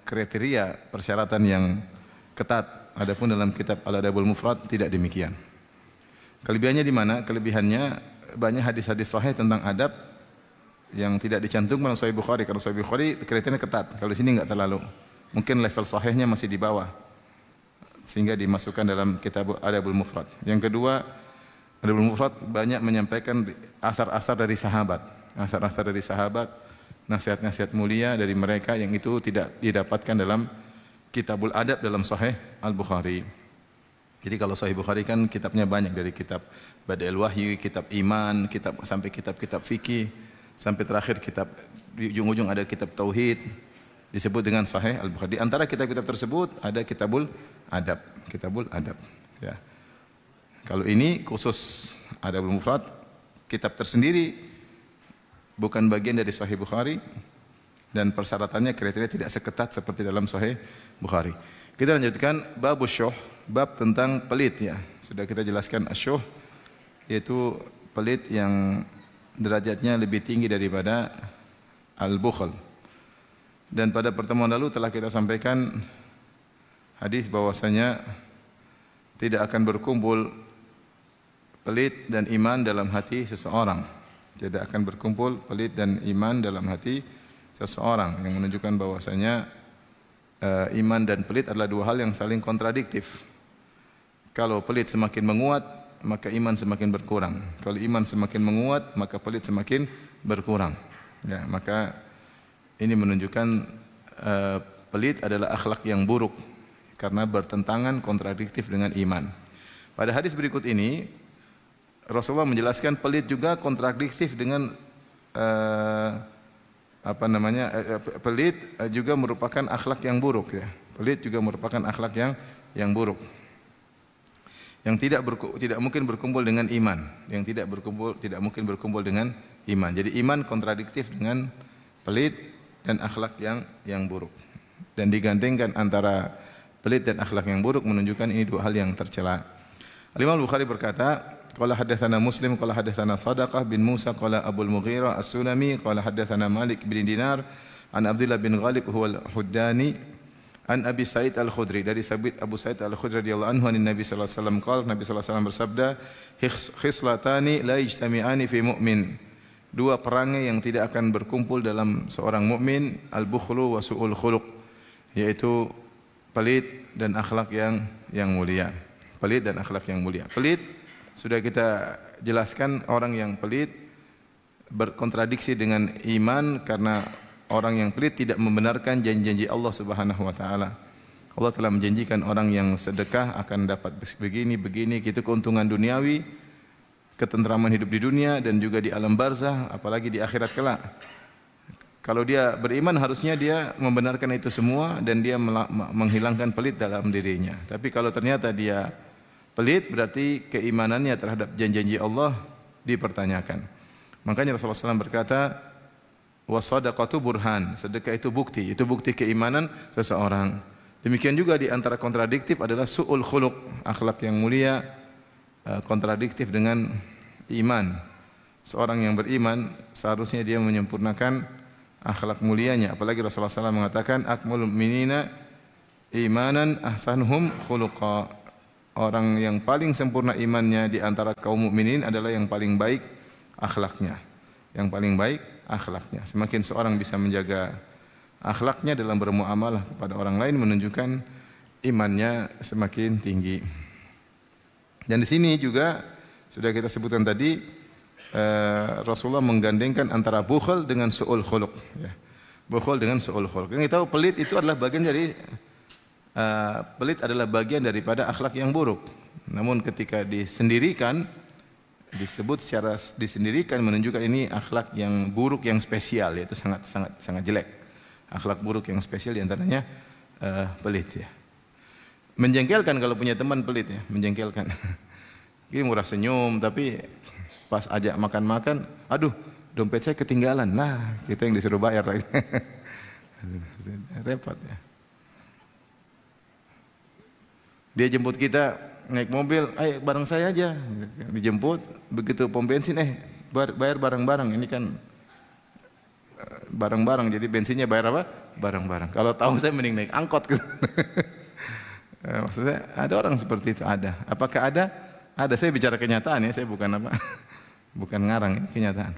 kriteria persyaratan yang ketat. Adapun dalam kitab Al-Adabul Mufrad tidak demikian. Kelebihannya di mana? Kelebihannya banyak hadis-hadis sahih tentang adab yang tidak dicantumkan dalam Sahih Bukhari. Kalau Sahih Bukhari kriterianya ketat. Kalau di sini enggak terlalu. Mungkin level sahihnya masih di bawah. Sehingga dimasukkan dalam kitab Adabul Mufrad. Yang kedua, Adabul Mufrad banyak menyampaikan asar-asar dari sahabat. Asar-asar dari sahabat, nasihat-nasihat mulia dari mereka yang itu tidak didapatkan dalam Kitabul Adab dalam Sahih Al-Bukhari. Jadi kalau Sahih Bukhari kan kitabnya banyak, dari kitab Bada'il Wahyi, kitab iman, sampai kitab-kitab fikih, sampai terakhir kitab di ujung-ujung ada kitab tauhid disebut dengan Sahih Al-Bukhari. Di antara kitab-kitab tersebut ada Kitabul Adab, Kitabul Adab ya. Kalau ini khusus Adabul Mufrad, kitab tersendiri, bukan bagian dari Sahih Bukhari, dan persyaratannya kriteria tidak seketat seperti dalam Sahih Bukhari. Kita lanjutkan babus syuh, bab tentang pelit ya. Sudah kita jelaskan asyuh yaitu pelit yang derajatnya lebih tinggi daripada al-bukhl. Dan pada pertemuan lalu telah kita sampaikan hadis bahwasanya tidak akan berkumpul pelit dan iman dalam hati seseorang. Tidak akan berkumpul pelit dan iman dalam hati seseorang, yang menunjukkan bahwasanya iman dan pelit adalah dua hal yang saling kontradiktif. Kalau pelit semakin menguat, maka iman semakin berkurang. Kalau iman semakin menguat, maka pelit semakin berkurang. Ya, maka ini menunjukkan pelit adalah akhlak yang buruk karena bertentangan kontradiktif dengan iman. Pada hadis berikut ini Rasulullah menjelaskan pelit juga kontradiktif dengan pelit juga merupakan akhlak yang buruk ya. Pelit juga merupakan akhlak yang buruk. Yang tidak mungkin berkumpul dengan iman, yang tidak mungkin berkumpul dengan iman. Jadi iman kontradiktif dengan pelit dan akhlak yang buruk. Dan digandengkan antara pelit dan akhlak yang buruk menunjukkan ini dua hal yang tercela. Al-Imam Al-Bukhari berkata, qala haddatsana Muslim qala haddatsana Sadaqah bin Musa qala Abu Al-Mughirah As-Sulami qala haddatsana Malik bin Dinar an Abdullah bin Ghalib huwa Al-Huddani an Abi Sa'id Al-Khudri, dari Abu Sa'id Al-Khudri radhiyallahu anhu an Nabi sallallahu alaihi wasallam qala, Nabi sallallahu alaihi wasallam bersabda, khislatani la yajtami'ani fi mu'min, dua perangai yang tidak akan berkumpul dalam seorang mukmin, al-bukhlu wa su'ul khuluq, yaitu pelit dan akhlak yang mulia. Pelit dan akhlak yang mulia. Pelit sudah kita jelaskan, orang yang pelit berkontradiksi dengan iman karena orang yang pelit tidak membenarkan janji-janji Allah Subhanahu wa taala. Allah telah menjanjikan orang yang sedekah akan dapat begini, gitu keuntungan duniawi, ketentraman hidup di dunia dan juga di alam barzah, apalagi di akhirat kelak. Kalau dia beriman harusnya dia membenarkan itu semua dan dia menghilangkan pelit dalam dirinya. Tapi kalau ternyata dia pelit, berarti keimanannya terhadap janji-janji Allah dipertanyakan. Makanya Rasulullah SAW berkata, was-sadaqatu burhan, sedekah itu bukti keimanan seseorang. Demikian juga di antara kontradiktif adalah su'ul khuluq, akhlak yang mulia kontradiktif dengan iman. Seorang yang beriman seharusnya dia menyempurnakan akhlak mulianya. Apalagi Rasulullah SAW mengatakan, akmalul mu'minina imanan ahsanuhum khuluqa. Orang yang paling sempurna imannya di antara kaum mukminin adalah yang paling baik akhlaknya. Yang paling baik akhlaknya. Semakin seorang bisa menjaga akhlaknya dalam bermuamalah kepada orang lain, menunjukkan imannya semakin tinggi. Dan di sini juga sudah kita sebutkan tadi, Rasulullah menggandengkan antara bukhl dengan su'ul khuluq. Ya. Bukhl dengan su'ul khuluq. Yang kita tahu pelit itu adalah bagian dari pelit adalah bagian daripada akhlak yang buruk. Namun ketika disendirikan, disebut secara disendirikan menunjukkan ini akhlak yang buruk yang spesial, yaitu sangat jelek. Akhlak buruk yang spesial diantaranya pelit ya. Menjengkelkan kalau punya teman pelit ya, menjengkelkan. Ini murah senyum tapi pas ajak makan-makan, aduh dompet saya ketinggalan. Nah, kita yang disuruh bayar lagi. Repot ya. Dia jemput kita naik mobil, ayo bareng saya aja. Dijemput, begitu pom bensin, bayar bareng-bareng. Ini kan bareng-bareng, jadi bensinnya bayar apa? Barang-barang. Kalau tahu saya mending naik angkot gitu. Maksudnya ada orang seperti itu, ada. Apakah ada? Ada. Saya bicara kenyataan ya, saya bukan apa, bukan ngarang, ini kenyataan.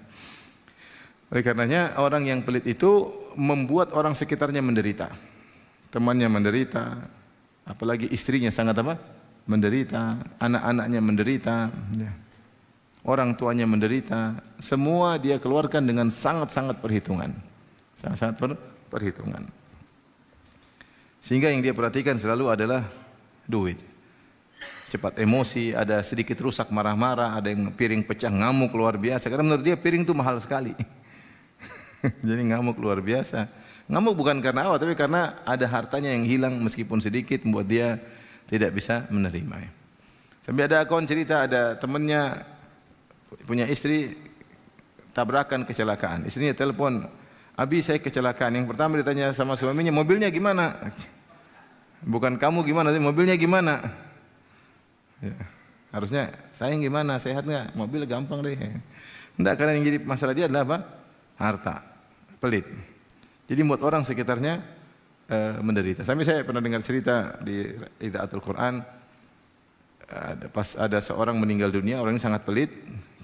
Oleh karenanya orang yang pelit itu membuat orang sekitarnya menderita. Temannya menderita, apalagi istrinya sangat apa? Menderita, anak-anaknya menderita, orang tuanya menderita. Semua dia keluarkan dengan sangat-sangat perhitungan. Sangat-sangat perhitungan. Sehingga yang dia perhatikan selalu adalah duit. Cepat emosi, ada sedikit rusak marah-marah, ada yang piring pecah ngamuk luar biasa. Karena menurut dia piring itu mahal sekali. Jadi ngamuk luar biasa. Ngamuk bukan karena apa, tapi karena ada hartanya yang hilang meskipun sedikit membuat dia tidak bisa menerima. Sampai ada kawan cerita, ada temannya punya istri tabrakan kecelakaan. Istrinya telepon, "Abi, saya kecelakaan." Yang pertama ditanya sama suaminya, "Mobilnya gimana?" Bukan kamu gimana, tapi mobilnya gimana? Ya, harusnya sayang gimana, sehat nggak? Mobil gampang deh. Enggak, karena yang jadi masalah dia adalah apa? Harta, pelit. Jadi membuat orang sekitarnya menderita. Sampai saya pernah dengar cerita di Idaatul Quran, pas ada seorang meninggal dunia, orang ini sangat pelit.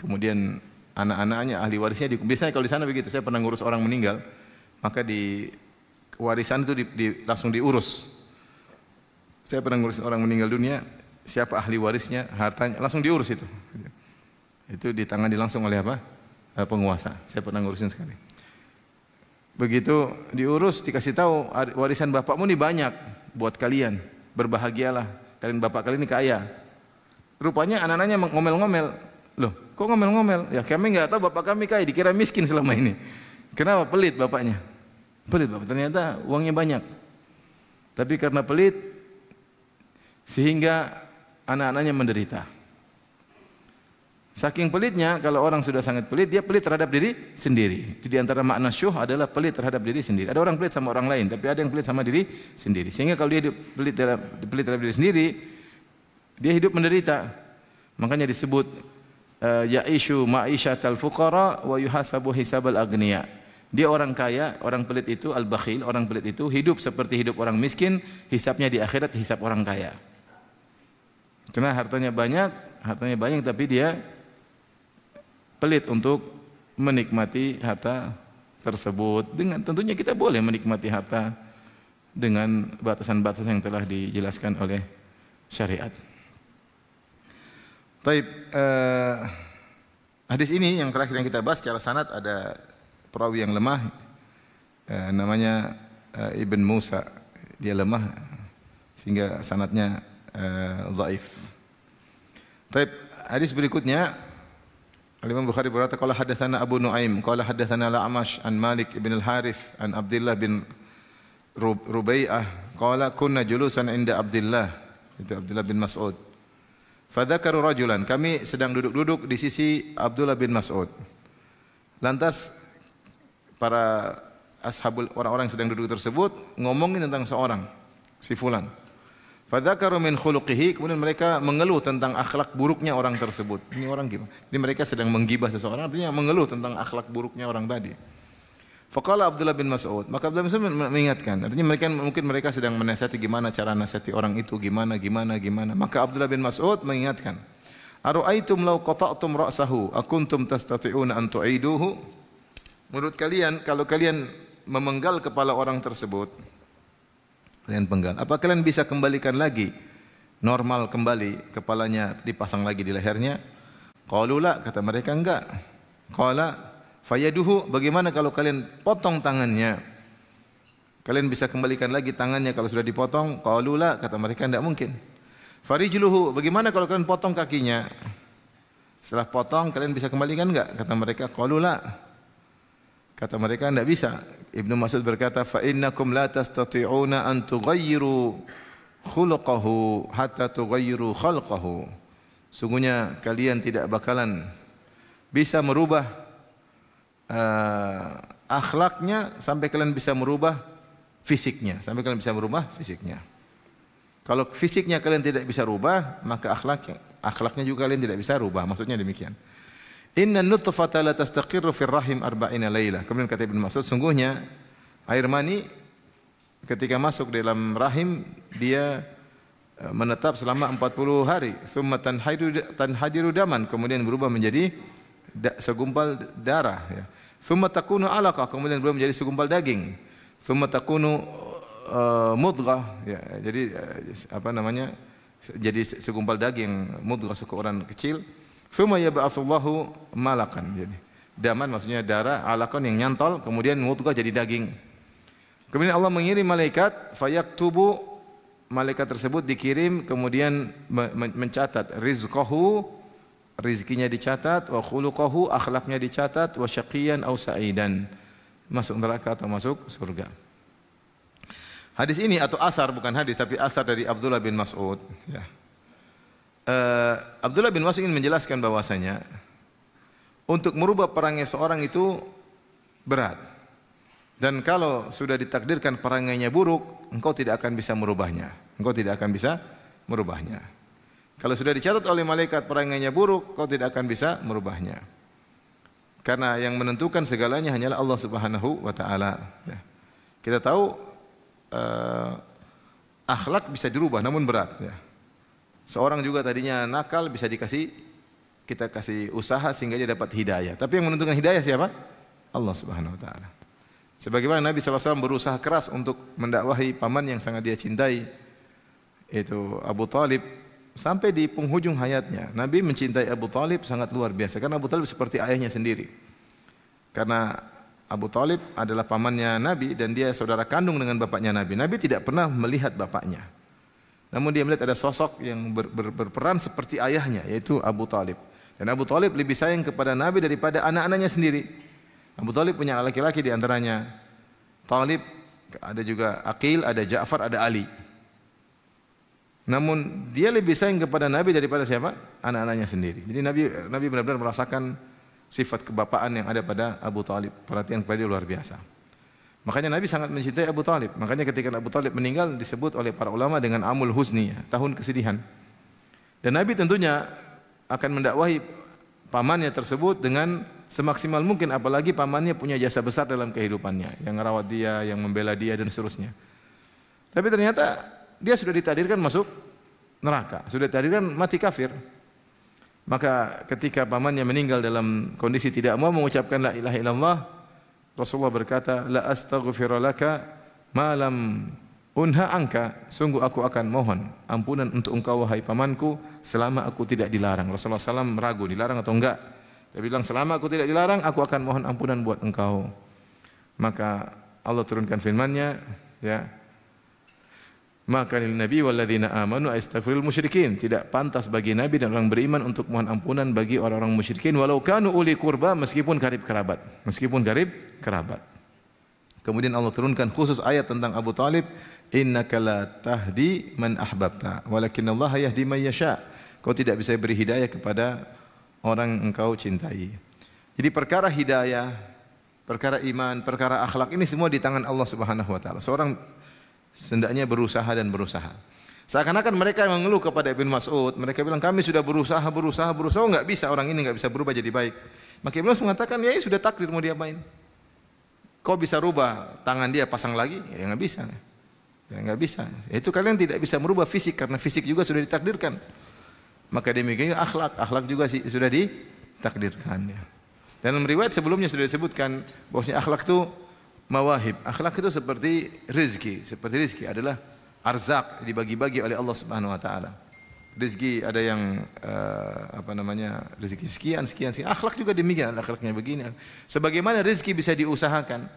Kemudian anak-anaknya, ahli warisnya, biasanya kalau di sana begitu. Saya pernah ngurus orang meninggal, maka di warisan itu langsung diurus. Saya pernah ngurus orang meninggal dunia, siapa ahli warisnya, hartanya, langsung diurus itu. Itu ditangani langsung oleh apa? Penguasa. Saya pernah ngurusin sekali. Begitu diurus, dikasih tahu warisan bapakmu ini banyak buat kalian, berbahagialah. Kalian bapak kalian ini kaya. Rupanya anak-anaknya ngomel-ngomel. Loh, kok ngomel-ngomel? Ya kami nggak tahu bapak kami kaya, dikira miskin selama ini. Kenapa? Pelit bapaknya. Pelit bapak, ternyata uangnya banyak. Tapi karena pelit, sehingga anak-anaknya menderita. Saking pelitnya, kalau orang sudah sangat pelit, dia pelit terhadap diri sendiri. Jadi antara makna syuh adalah pelit terhadap diri sendiri. Ada orang pelit sama orang lain, tapi ada yang pelit sama diri sendiri. Sehingga kalau dia pelit terhadap diri sendiri, dia hidup menderita. Makanya disebut ya'ishu ma'isyatal fuqara wa yuhasabu hisabal agniya. Dia orang kaya, orang pelit itu al-bakhil, orang pelit itu hidup seperti hidup orang miskin, hisabnya di akhirat hisab orang kaya. Karena hartanya banyak tapi dia pelit untuk menikmati harta tersebut. Dengan tentunya kita boleh menikmati harta dengan batasan-batasan yang telah dijelaskan oleh syariat. Taib, hadis ini yang terakhir yang kita bahas secara sanad ada perawi yang lemah, namanya Ibn Musa. Dia lemah sehingga sanadnya dhaif. Taib, hadis berikutnya Al-Imam Bukhari berkata, qala hadatsana Abu Nuaim, qala hadatsana Al-A'mash an Malik ibn Al-Harith an Abdullah bin Rubai'ah, qala kunna julusan inda Abdullah, itu Abdullah bin Mas'ud. Fadzakaru rajulan, kami sedang duduk-duduk di sisi Abdullah bin Mas'ud. Lantas para ashabul, orang-orang yang sedang duduk tersebut ngomongin tentang seorang, si fulan. Fadzakaru min khuluqihi, kemudian mereka mengeluh tentang akhlak buruknya orang tersebut. Ini orang gimana? Jadi mereka sedang menggibah seseorang, artinya mengeluh tentang akhlak buruknya orang tadi. Faqala Abdullah bin Mas'ud, maka Abdullah bin Mas'ud mengingatkan, artinya mungkin mereka sedang menasihati gimana cara nasihati orang itu, gimana. Maka Abdullah bin Mas'ud mengingatkan, Aru'aitum law qata'tum ra'sahu akuntum tastati'una an tu'iduhu? Menurut kalian, kalau kalian memenggal kepala orang tersebut, kalian penggal, apa kalian bisa kembalikan lagi normal kembali, kepalanya dipasang lagi di lehernya? Qalu la, kata mereka enggak. Qala fayaduhu, bagaimana kalau kalian potong tangannya? Kalian bisa kembalikan lagi tangannya kalau sudah dipotong? Qalu la, kata mereka enggak mungkin. Farijluhu, bagaimana kalau kalian potong kakinya? Setelah potong kalian bisa kembalikan enggak? Kata mereka qalu la. Kata mereka enggak bisa. Ibnu Mas'ud berkata, fa innakum la tastati'una an tughayyiru khuluquhu hatta tughayyiru khalqahu. Sungguhnya kalian tidak bakalan bisa merubah akhlaknya sampai kalian bisa merubah fisiknya, Kalau fisiknya kalian tidak bisa rubah, maka akhlaknya juga kalian tidak bisa rubah. Maksudnya demikian. Inna nutfata la tastaqirru fir rahim arba'ina lailah. Kemudian kata Ibnu Mas'ud, sungguhnya air mani ketika masuk dalam rahim dia menetap selama 40 hari. Tsumma tanhadiru daman, kemudian berubah menjadi segumpal darah ya. Tsumma takunu alaqah, kemudian berubah menjadi segumpal daging. Tsumma takunu mudghah ya. Jadi jadi segumpal daging, mudghah seukuran kecil. Tsumma yab'atsullahu malakan. Jadi daman maksudnya darah, alaqan yang nyantol, kemudian mudghah jadi daging. Kemudian Allah mengirim malaikat, fayaktubu, malaikat tersebut dikirim kemudian mencatat rizqahu, rizkinya dicatat, wa khuluquhu, akhlaknya dicatat, wa syaqiyan aw sa'idan, masuk neraka atau masuk surga. Hadis ini atau asar, bukan hadis tapi asar dari Abdullah bin Mas'ud ya. Abdullah bin Mas'ud ingin menjelaskan bahwasanya untuk merubah perangai seorang itu berat. Dan kalau sudah ditakdirkan perangainya buruk, engkau tidak akan bisa merubahnya. Engkau tidak akan bisa merubahnya. Kalau sudah dicatat oleh malaikat perangainya buruk, engkau tidak akan bisa merubahnya. Karena yang menentukan segalanya hanyalah Allah Subhanahu wa taala. Ya. Kita tahu akhlak bisa dirubah namun berat ya. Seorang juga tadinya nakal bisa kita kasih usaha sehingga dia dapat hidayah. Tapi yang menentukan hidayah siapa? Allah Subhanahu wa taala. Sebagaimana Nabi SAW berusaha keras untuk mendakwahi paman yang sangat dia cintai, yaitu Abu Talib, sampai di penghujung hayatnya. Nabi mencintai Abu Talib sangat luar biasa, karena Abu Talib seperti ayahnya sendiri. Karena Abu Talib adalah pamannya Nabi dan dia saudara kandung dengan bapaknya Nabi. Nabi tidak pernah melihat bapaknya. Namun dia melihat ada sosok yang berperan seperti ayahnya, yaitu Abu Talib. Dan Abu Talib lebih sayang kepada Nabi daripada anak-anaknya sendiri. Abu Talib punya laki-laki di antaranya Talib, ada juga Aqil, ada Ja'far, ada Ali. Namun dia lebih sayang kepada Nabi daripada siapa? Anak-anaknya sendiri. Jadi Nabi benar-benar merasakan sifat kebapaan yang ada pada Abu Talib. Perhatian kepada dia luar biasa. Makanya Nabi sangat mencintai Abu Talib. Makanya ketika Abu Talib meninggal disebut oleh para ulama dengan Amul Huzni, tahun kesedihan. Dan Nabi tentunya akan mendakwahi pamannya tersebut dengan semaksimal mungkin, apalagi pamannya punya jasa besar dalam kehidupannya, yang merawat dia, yang membela dia dan seterusnya. Tapi ternyata dia sudah ditakdirkan masuk neraka, sudah ditakdirkan mati kafir. Maka ketika pamannya meninggal dalam kondisi tidak mau mengucapkan la ilaha illallah, Rasulullah berkata, la astaghfirulaka ma lam unha anka, sungguh aku akan mohon ampunan untuk engkau wahai pamanku selama aku tidak dilarang. Rasulullah SAW ragu dilarang atau enggak. Dia bilang selama aku tidak dilarang, aku akan mohon ampunan buat engkau. Maka Allah turunkan firman-Nya, ya. Maka lil nabi walladzina amanu astaghfirul musyrikin. Tidak pantas bagi nabi dan orang beriman untuk mohon ampunan bagi orang-orang musyrikin walau kanu uli qurba, meskipun karib kerabat. Meskipun karib kerabat. Kemudian Allah turunkan khusus ayat tentang Abu Talib, innaka la tahdi man ahbabta walakinallaha yahdi man yasha. Kau tidak bisa beri hidayah kepada orang engkau cintai. Jadi perkara hidayah, perkara iman, perkara akhlak ini semua di tangan Allah Subhanahu wa taala. Seorang hendaknya berusaha dan berusaha. Seakan-akan mereka yang mengeluh kepada Ibn Mas'ud, mereka bilang kami sudah berusaha, oh enggak bisa, orang ini enggak bisa berubah jadi baik. Maka Ibn Mas'ud mengatakan, ya sudah takdir mau diapain. Kau bisa rubah tangan dia pasang lagi? Ya enggak bisa. Ya enggak bisa. Itu kalian tidak bisa merubah fisik karena fisik juga sudah ditakdirkan. Maka demikian akhlak juga sudah ditakdirkan. Ya. Dalam riwayat sebelumnya sudah disebutkan bahwasanya akhlak itu mawahib. Akhlak itu seperti rezeki adalah arzak dibagi-bagi oleh Allah Subhanahu wa taala. Rezeki ada yang rezeki sekian. Akhlak juga demikian, akhlaknya begini. Sebagaimana rezeki bisa diusahakan,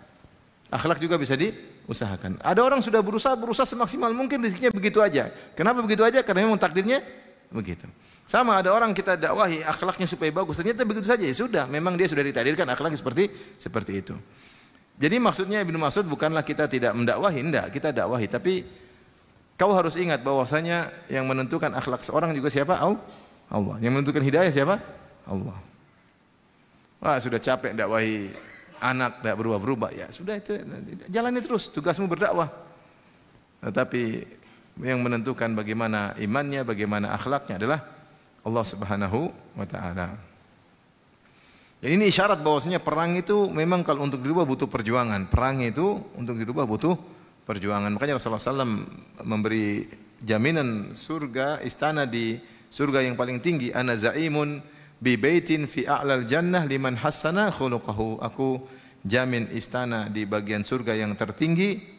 akhlak juga bisa diusahakan. Ada orang sudah berusaha semaksimal mungkin, rezekinya begitu aja. Kenapa begitu aja? Karena memang takdirnya begitu. Sama ada orang kita dakwahi akhlaknya supaya bagus, ternyata begitu saja. Ya sudah, memang dia sudah ditakdirkan akhlaknya seperti itu. Jadi maksudnya Ibnu Mas'ud bukanlah kita tidak mendakwahi, enggak, kita dakwahi, tapi kau harus ingat bahwasanya yang menentukan akhlak seorang juga siapa? Allah. Yang menentukan hidayah siapa? Allah. Wah, sudah capek dakwahi anak tidak berubah-berubah, ya sudah itu jalani terus, tugasmu berdakwah. Tetapi yang menentukan bagaimana imannya, bagaimana akhlaknya adalah Allah Subhanahu wa taala. Jadi ini isyarat bahwasanya perang itu memang kalau untuk dirubah butuh perjuangan. Perang itu untuk dirubah butuh perjuangan. Makanya Rasulullah SAW memberi jaminan surga, istana di surga yang paling tinggi. Ana zaimun bi baitin fi a'lal jannah liman hassana khuluquhu. Aku jamin istana di bagian surga yang tertinggi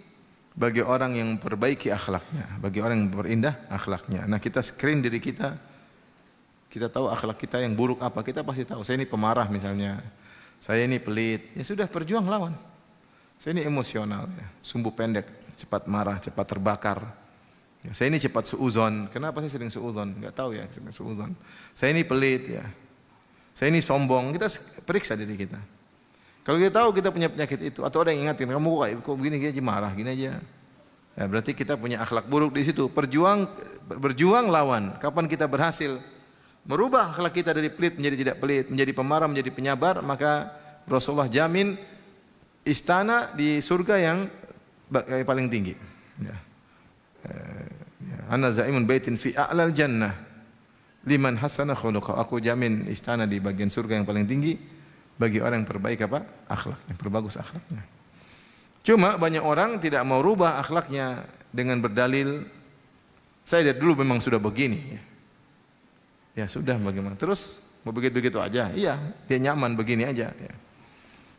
bagi orang yang perbaiki akhlaknya, bagi orang yang berindah akhlaknya. Nah, kita screen diri kita. Kita tahu akhlak kita yang buruk apa. Kita pasti tahu. Saya ini pemarah misalnya. Saya ini pelit. Ya sudah, perjuang lawan. Saya ini emosional, ya. Sumbu pendek, cepat marah, cepat terbakar. Ya, saya ini cepat suudzon. Kenapa saya sering suudzon? Enggak tahu ya, sering suudzon. Saya ini pelit, ya. Saya ini sombong. Kita periksa diri kita. Kalau kita tahu kita punya penyakit itu, atau ada yang ingatin, kamu kok begini aja marah, gini aja. Ya, berarti kita punya akhlak buruk di situ. Berjuang lawan. Kapan kita berhasil merubah akhlak kita dari pelit menjadi tidak pelit, menjadi pemarah menjadi penyabar, maka Rasulullah jamin istana di surga yang paling tinggi. Ya. Ana zaimun baitin fi a'lal jannah liman hasana khuluqa. Aku jamin istana di bagian surga yang paling tinggi bagi orang yang perbaik apa? Akhlaknya, perbagus akhlaknya. Cuma banyak orang tidak mau rubah akhlaknya dengan berdalil, saya dari dulu memang sudah begini. Ya sudah, bagaimana? Terus mau begitu-begitu aja? Iya, dia nyaman begini aja. Ya.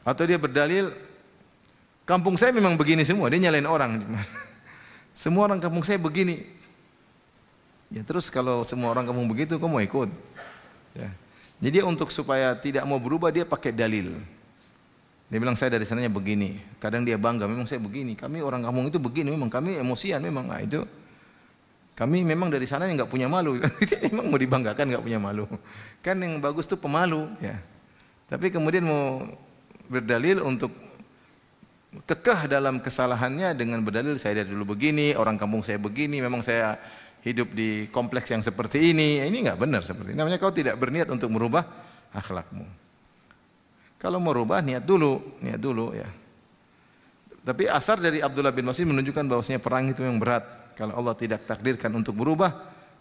Atau dia berdalil, kampung saya memang begini semua. Dia nyalain orang. Semua orang kampung saya begini. Ya terus kalau semua orang kampung begitu, kamu mau ikut? Ya. Jadi untuk supaya tidak mau berubah, dia pakai dalil. Dia bilang saya dari sananya begini. Kadang dia bangga, memang saya begini. Kami orang kampung itu begini, memang kami emosian memang. Nah, itu kami memang dari sana yang nggak punya malu. Memang mau dibanggakan nggak punya malu. Kan yang bagus tuh pemalu, ya. Tapi kemudian mau berdalil untuk kekeh dalam kesalahannya dengan berdalil saya dari dulu begini, orang kampung saya begini, memang saya hidup di kompleks yang seperti ini. Ini nggak benar seperti ini. Namanya kau tidak berniat untuk merubah akhlakmu. Kalau mau rubah niat dulu, ya. Tapi asar dari Abdullah bin Mas'ud menunjukkan bahwasanya perang itu yang berat. Kalau Allah tidak takdirkan untuk berubah,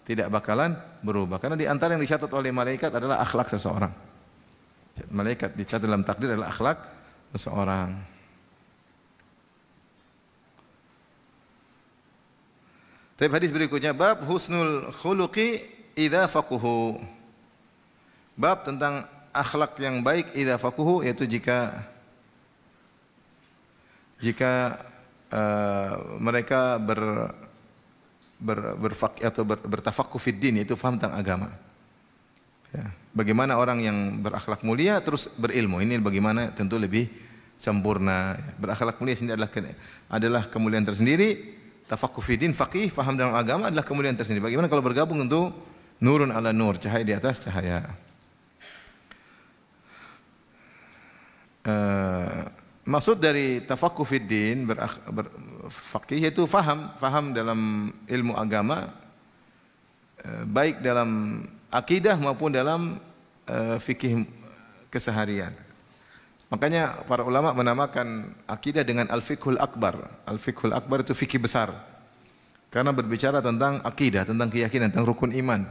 tidak bakalan berubah. Karena di antara yang dicatat oleh malaikat adalah akhlak seseorang. Malaikat dicatat dalam takdir adalah akhlak seseorang. Tapi hadis berikutnya, bab husnul khuluqi idza faquhu. Bab tentang akhlak yang baik idza faquhu, yaitu jika mereka bertafaqquh fid din, yaitu faham tentang agama. Ya. Bagaimana orang yang berakhlak mulia terus berilmu, ini bagaimana tentu lebih sempurna. Berakhlak mulia sendiri adalah kemuliaan tersendiri. Tafaqquh fid din, faqih, faham dalam agama adalah kemuliaan tersendiri. Bagaimana kalau bergabung tentu nurun ala nur, cahaya di atas cahaya. Maksud dari tafaqquh fid din, faqih, yaitu faham dalam ilmu agama, baik dalam akidah maupun dalam fikih keseharian. Makanya para ulama menamakan akidah dengan al-fiqhul akbar. Al-fiqhul akbar itu fikih besar. Karena berbicara tentang akidah, tentang keyakinan, tentang rukun iman.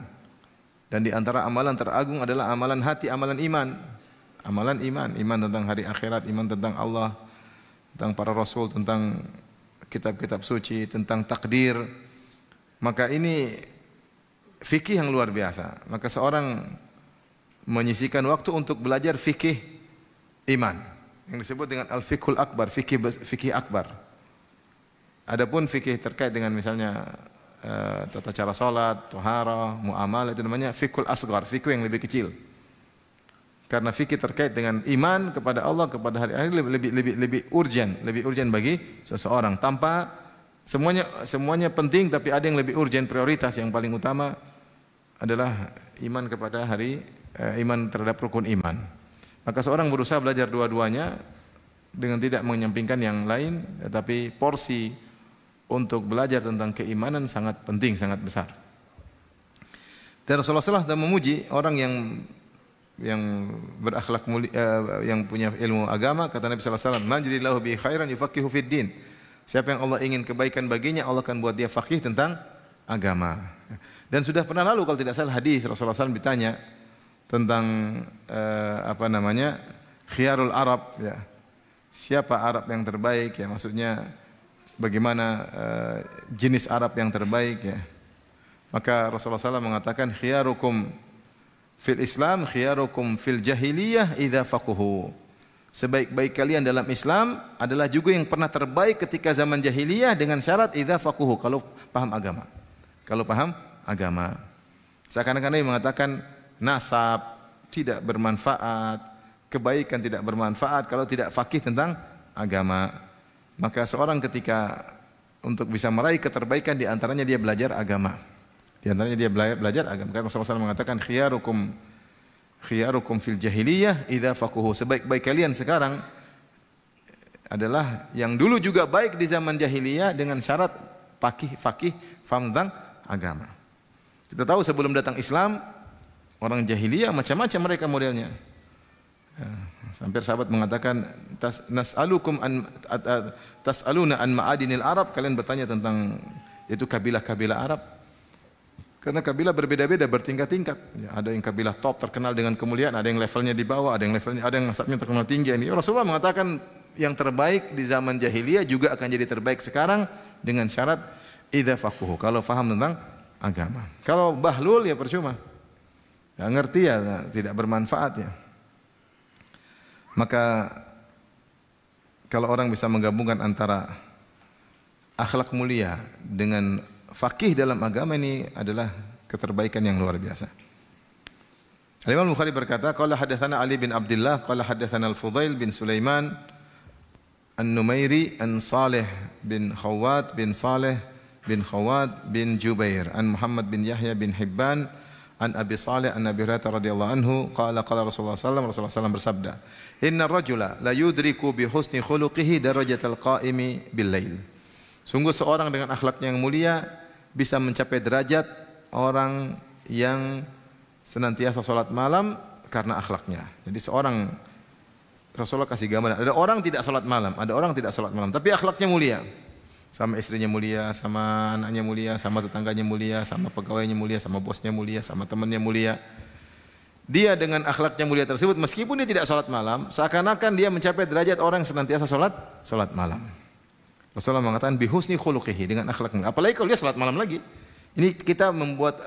Dan di antara amalan teragung adalah amalan hati, amalan iman. Amalan iman tentang hari akhirat, iman tentang Allah, tentang para rasul, tentang kitab-kitab suci, tentang takdir. Maka ini fikih yang luar biasa. Maka seorang menyisihkan waktu untuk belajar fikih iman yang disebut dengan al-fiqhul akbar, fikih akbar. Adapun fikih terkait dengan misalnya tata cara salat, taharah, muamalah, itu namanya fiqhul asghar, fikih yang lebih kecil. Karena fikih terkait dengan iman kepada Allah, kepada hari akhir lebih urgent bagi seseorang. Tanpa semuanya penting, tapi ada yang lebih urgent, prioritas yang paling utama adalah iman kepada iman terhadap rukun iman. Maka seorang berusaha belajar dua-duanya dengan tidak menyampingkan yang lain, tetapi porsi untuk belajar tentang keimanan sangat penting, sangat besar. Dan Rasulullah SAW memuji orang yang berakhlak mulia, yang punya ilmu agama. Kata Nabi SAW, "Man yuridillahu bihi khairan yufaqihuhu fid din." Siapa yang Allah ingin kebaikan baginya, Allah akan buat dia faqih tentang agama. Dan sudah pernah lalu kalau tidak salah hadis Rasulullah SAW ditanya tentang khiyarul Arab, ya. Siapa Arab yang terbaik, ya, maksudnya bagaimana jenis Arab yang terbaik ya. Maka Rasulullah SAW mengatakan khiyarukum fil Islam khiyarukum fil jahiliyah idza faquhu. Sebaik-baik kalian dalam Islam adalah juga yang pernah terbaik ketika zaman jahiliyah dengan syarat idza faquhu, kalau paham agama. Kalau paham agama. Seakan-akan Nabi mengatakan nasab tidak bermanfaat, kebaikan tidak bermanfaat kalau tidak faqih tentang agama. Maka seorang ketika untuk bisa meraih keterbaikan di antaranya dia belajar agama. Di antaranya dia belajar agama. Karena Rasulullah SAW mengatakan khiyarukum fil jahiliyah idza faquhu. Sebaik-baik kalian sekarang adalah yang dulu juga baik di zaman jahiliyah dengan syarat faqih faham tentang agama. Kita tahu sebelum datang Islam orang jahiliyah macam-macam mereka modelnya. Hampir sahabat mengatakan tas'aluna an ma'adinil Arab, kalian bertanya tentang itu kabilah-kabilah Arab. Karena kabilah berbeda-beda, bertingkat-tingkat. Ya, ada yang kabilah top terkenal dengan kemuliaan, ada yang levelnya di bawah, ada yang nasabnya terkenal tinggi. Ini Rasulullah mengatakan yang terbaik di zaman jahiliyah juga akan jadi terbaik sekarang dengan syarat idza faquhu, kalau faham tentang agama. Kalau bahlul ya percuma. Enggak ngerti ya tidak bermanfaat ya. Maka kalau orang bisa menggabungkan antara akhlak mulia dengan faqih dalam agama, ini adalah keterbaikan yang luar biasa. Imam Bukhari berkata, qala hadatsana Ali bin Abdullah, qala hadatsana Al-Fudail bin Sulaiman An-Numairi an Salih bin Khawwat bin Salih bin Khawwat bin Jubair an Muhammad bin Yahya bin Hibban an Abi Salih an Abi Hurairah radhiyallahu anhu qala qala Rasulullah sallallahu alaihi wasallam bersabda, innar rajula la yudriku bi husni khuluqihi darajatal qa'imi bil lail. Sungguh seorang dengan akhlaknya yang mulia bisa mencapai derajat orang yang senantiasa salat malam karena akhlaknya. Jadi seorang, Rasulullah kasih gambaran, ada orang tidak salat malam, ada orang tidak salat malam tapi akhlaknya mulia. Sama istrinya mulia, sama anaknya mulia, sama tetangganya mulia, sama pegawainya mulia, sama bosnya mulia, sama temannya mulia. Dia dengan akhlaknya mulia tersebut, meskipun dia tidak salat malam, seakan-akan dia mencapai derajat orang yang senantiasa salat malam. Rasulullah mengatakan bihusni khuluqihi, dengan akhlaknya. Apalagi kalau dia salat malam lagi. Ini kita membuat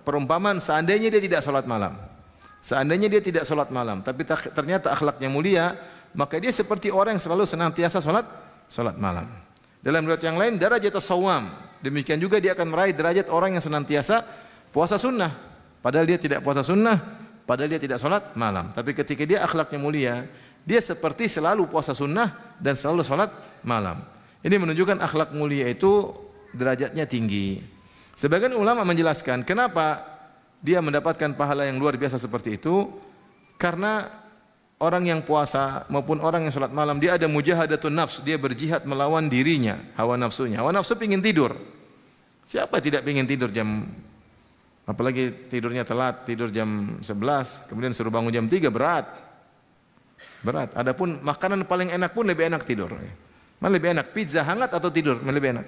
perumpamaan seandainya dia tidak salat malam. Seandainya dia tidak salat malam, tapi ternyata akhlaknya mulia, maka dia seperti orang yang selalu senantiasa salat malam. Dalam riwayat yang lain, darajat as-sawam. Demikian juga dia akan meraih derajat orang yang senantiasa puasa sunnah. Padahal dia tidak puasa sunnah, padahal dia tidak salat malam. Tapi ketika dia akhlaknya mulia, dia seperti selalu puasa sunnah dan selalu salat malam. Ini menunjukkan akhlak mulia itu derajatnya tinggi. Sebagian ulama menjelaskan kenapa dia mendapatkan pahala yang luar biasa seperti itu, karena orang yang puasa maupun orang yang salat malam, dia ada mujahadatun nafs, dia berjihad melawan dirinya, hawa nafsunya. Hawa nafsu ingin tidur. Siapa tidak ingin tidur apalagi tidurnya telat, tidur jam 11, kemudian suruh bangun jam 3, berat. Adapun makanan paling enak pun lebih enak tidur. Mana lebih enak, pizza hangat atau tidur? Mana lebih enak?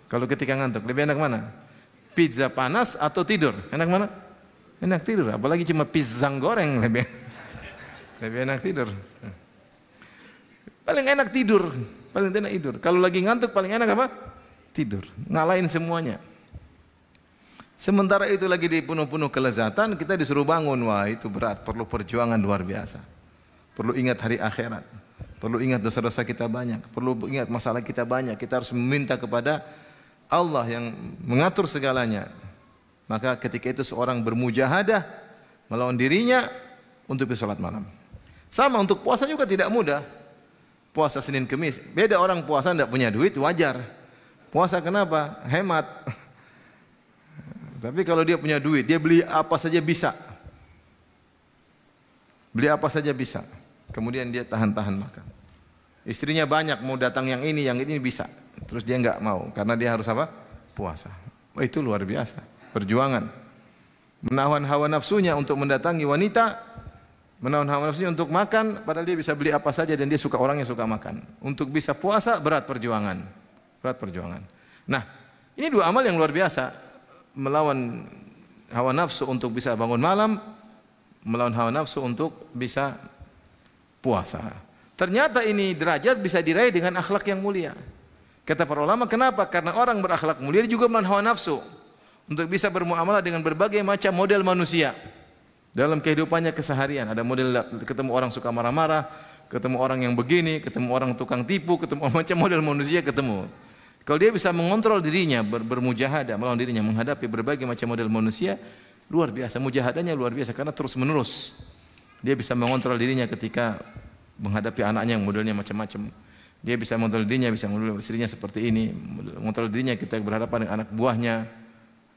Kalau ketika ngantuk, lebih enak mana? Pizza panas atau tidur? Enak mana? Enak tidur, apalagi cuma pizza goreng lebih enak tidur. Paling enak tidur, paling enak tidur. Kalau lagi ngantuk paling enak apa? Tidur. Ngalahin semuanya. Sementara itu lagi di penuh-penuh kelezatan, kita disuruh bangun. Wah, itu berat, perlu perjuangan luar biasa. Perlu ingat hari akhirat. Perlu ingat dosa-dosa kita banyak, perlu ingat masalah kita banyak. Kita harus meminta kepada Allah yang mengatur segalanya. Maka ketika itu seorang bermujahadah melawan dirinya untuk bisa salat malam. Sama untuk puasa juga tidak mudah. Puasa Senin Kemis. Beda orang puasa tidak punya duit, wajar. Puasa kenapa? Hemat. Tapi kalau dia punya duit, dia beli apa saja bisa. Beli apa saja bisa. Kemudian dia tahan-tahan makan. Istrinya banyak, mau datang yang ini bisa. Terus dia enggak mau, karena dia harus apa? Puasa. Oh, itu luar biasa. Perjuangan. Menahan hawa nafsunya untuk mendatangi wanita, menahan hawa nafsunya untuk makan, padahal dia bisa beli apa saja dan dia suka, orang yang suka makan. Untuk bisa puasa, berat perjuangan. Nah, ini dua amal yang luar biasa. Melawan hawa nafsu untuk bisa bangun malam, melawan hawa nafsu untuk bisa puasa. Ternyata ini derajat bisa diraih dengan akhlak yang mulia. Kata para ulama, kenapa? Karena orang berakhlak mulia juga menahan hawa nafsu untuk bisa bermuamalah dengan berbagai macam model manusia. Dalam kehidupannya keseharian, ada model ketemu orang suka marah-marah, ketemu orang yang begini, ketemu orang tukang tipu, ketemu macam model manusia ketemu. Kalau dia bisa mengontrol dirinya, bermujahadah melawan dirinya menghadapi berbagai macam model manusia, luar biasa, mujahadahnya luar biasa karena terus menerus. Dia bisa mengontrol dirinya ketika menghadapi anaknya yang modelnya macam-macam. Dia bisa mengontrol dirinya, bisa mengontrol istrinya seperti ini, mengontrol dirinya kita berhadapan dengan anak buahnya.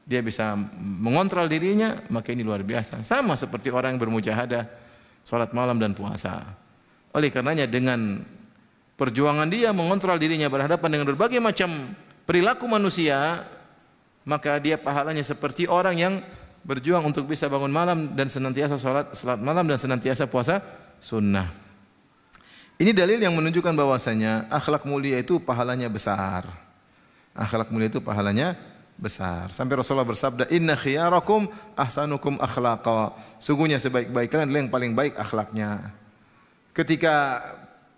Dia bisa mengontrol dirinya, maka ini luar biasa. Sama seperti orang yang bermujahadah, salat malam dan puasa. Oleh karenanya dengan perjuangan dia mengontrol dirinya berhadapan dengan berbagai macam perilaku manusia, maka dia pahalanya seperti orang yang berjuang untuk bisa bangun malam dan senantiasa salat malam dan senantiasa puasa sunnah. Ini dalil yang menunjukkan bahwasanya akhlak mulia itu pahalanya besar. Akhlak mulia itu pahalanya besar. Sampai Rasulullah bersabda, "Inna khiyarakum ahsanukum akhlaqa." Sungguhnya sebaik-baik kalian adalah yang paling baik akhlaknya. Ketika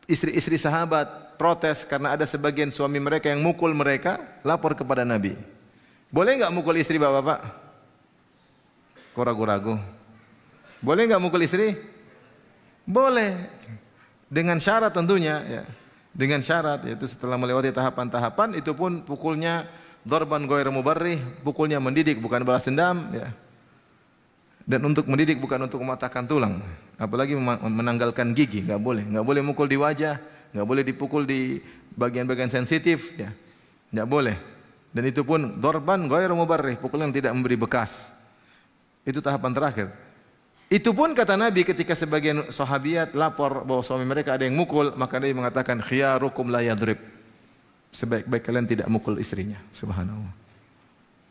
istri-istri sahabat protes karena ada sebagian suami mereka yang mukul mereka, lapor kepada Nabi. Boleh enggak mukul istri Bapak-bapak? Kok ragu-ragu? Boleh enggak mukul istri? Boleh. Dengan syarat tentunya ya. Dengan syarat yaitu setelah melewati tahapan-tahapan itu pun pukulnya darban ghairu mubarrih, pukulnya mendidik bukan balas dendam ya. Dan untuk mendidik bukan untuk mematahkan tulang, apalagi menanggalkan gigi, enggak boleh mukul di wajah, enggak boleh dipukul di bagian-bagian sensitif ya. Enggak boleh. Dan itu pun darban ghairu mubarrih, pukul yang tidak memberi bekas. Itu tahapan terakhir. Itu pun kata Nabi ketika sebagian sahabiat lapor bahwa suami mereka ada yang mukul, maka Nabi mengatakan khiyarukum la yadrib. Sebaik-baik kalian tidak mukul istrinya. Subhanallah.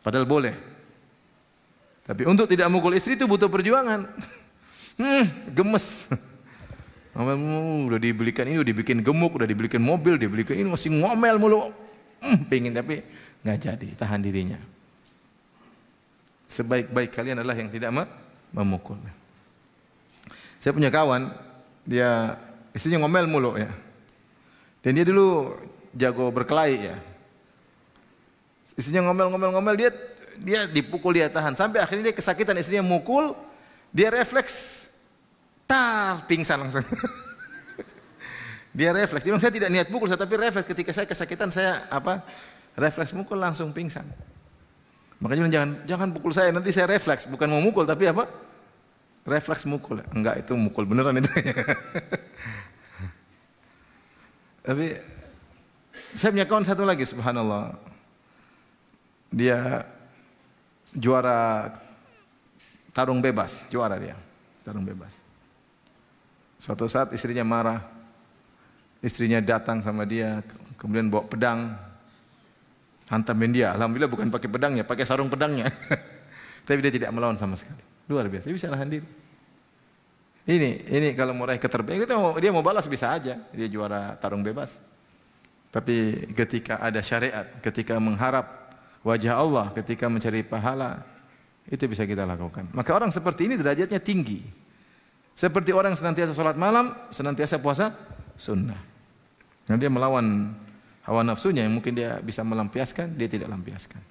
Padahal boleh. Tapi untuk tidak mukul istri itu butuh perjuangan. Gemes. Udah dibelikan ini, udah dibikin gemuk, udah dibelikan mobil, dibelikan ini masih ngomel mulu. Pengen tapi nggak jadi, tahan dirinya. Sebaik-baik kalian adalah yang tidak memukul. Saya punya kawan, dia istrinya ngomel mulu ya. Dan dia dulu jago berkelahi ya. Istrinya ngomel, dia dipukul, dia tahan. Sampai akhirnya dia kesakitan, istrinya mukul, dia refleks, pingsan langsung. Dia refleks. Dia bilang, saya tidak niat pukul, tapi refleks ketika saya kesakitan, saya refleks mukul langsung pingsan. Makanya jangan pukul saya, nanti saya refleks, bukan mau mukul tapi refleks mukul. Enggak, itu mukul beneran itu. Tapi saya punya kawan satu lagi, subhanallah. Dia juara tarung bebas, juara dia. Tarung bebas. Suatu saat istrinya marah. Istrinya datang sama dia, kemudian bawa pedang. Hantamin dia. Alhamdulillah bukan pakai pedangnya, pakai sarung pedangnya. Tapi dia tidak melawan sama sekali. Luar biasa, dia bisa nahan diri. Ini kalau mau raih keterbaik, dia mau balas bisa aja. Dia juara tarung bebas. Tapi ketika ada syariat, ketika mengharap wajah Allah, ketika mencari pahala, itu bisa kita lakukan. Maka orang seperti ini derajatnya tinggi. Seperti orang senantiasa salat malam, senantiasa puasa sunnah. Nah, dia melawan hawa nafsunya yang mungkin dia bisa melampiaskan, dia tidak lampiaskan.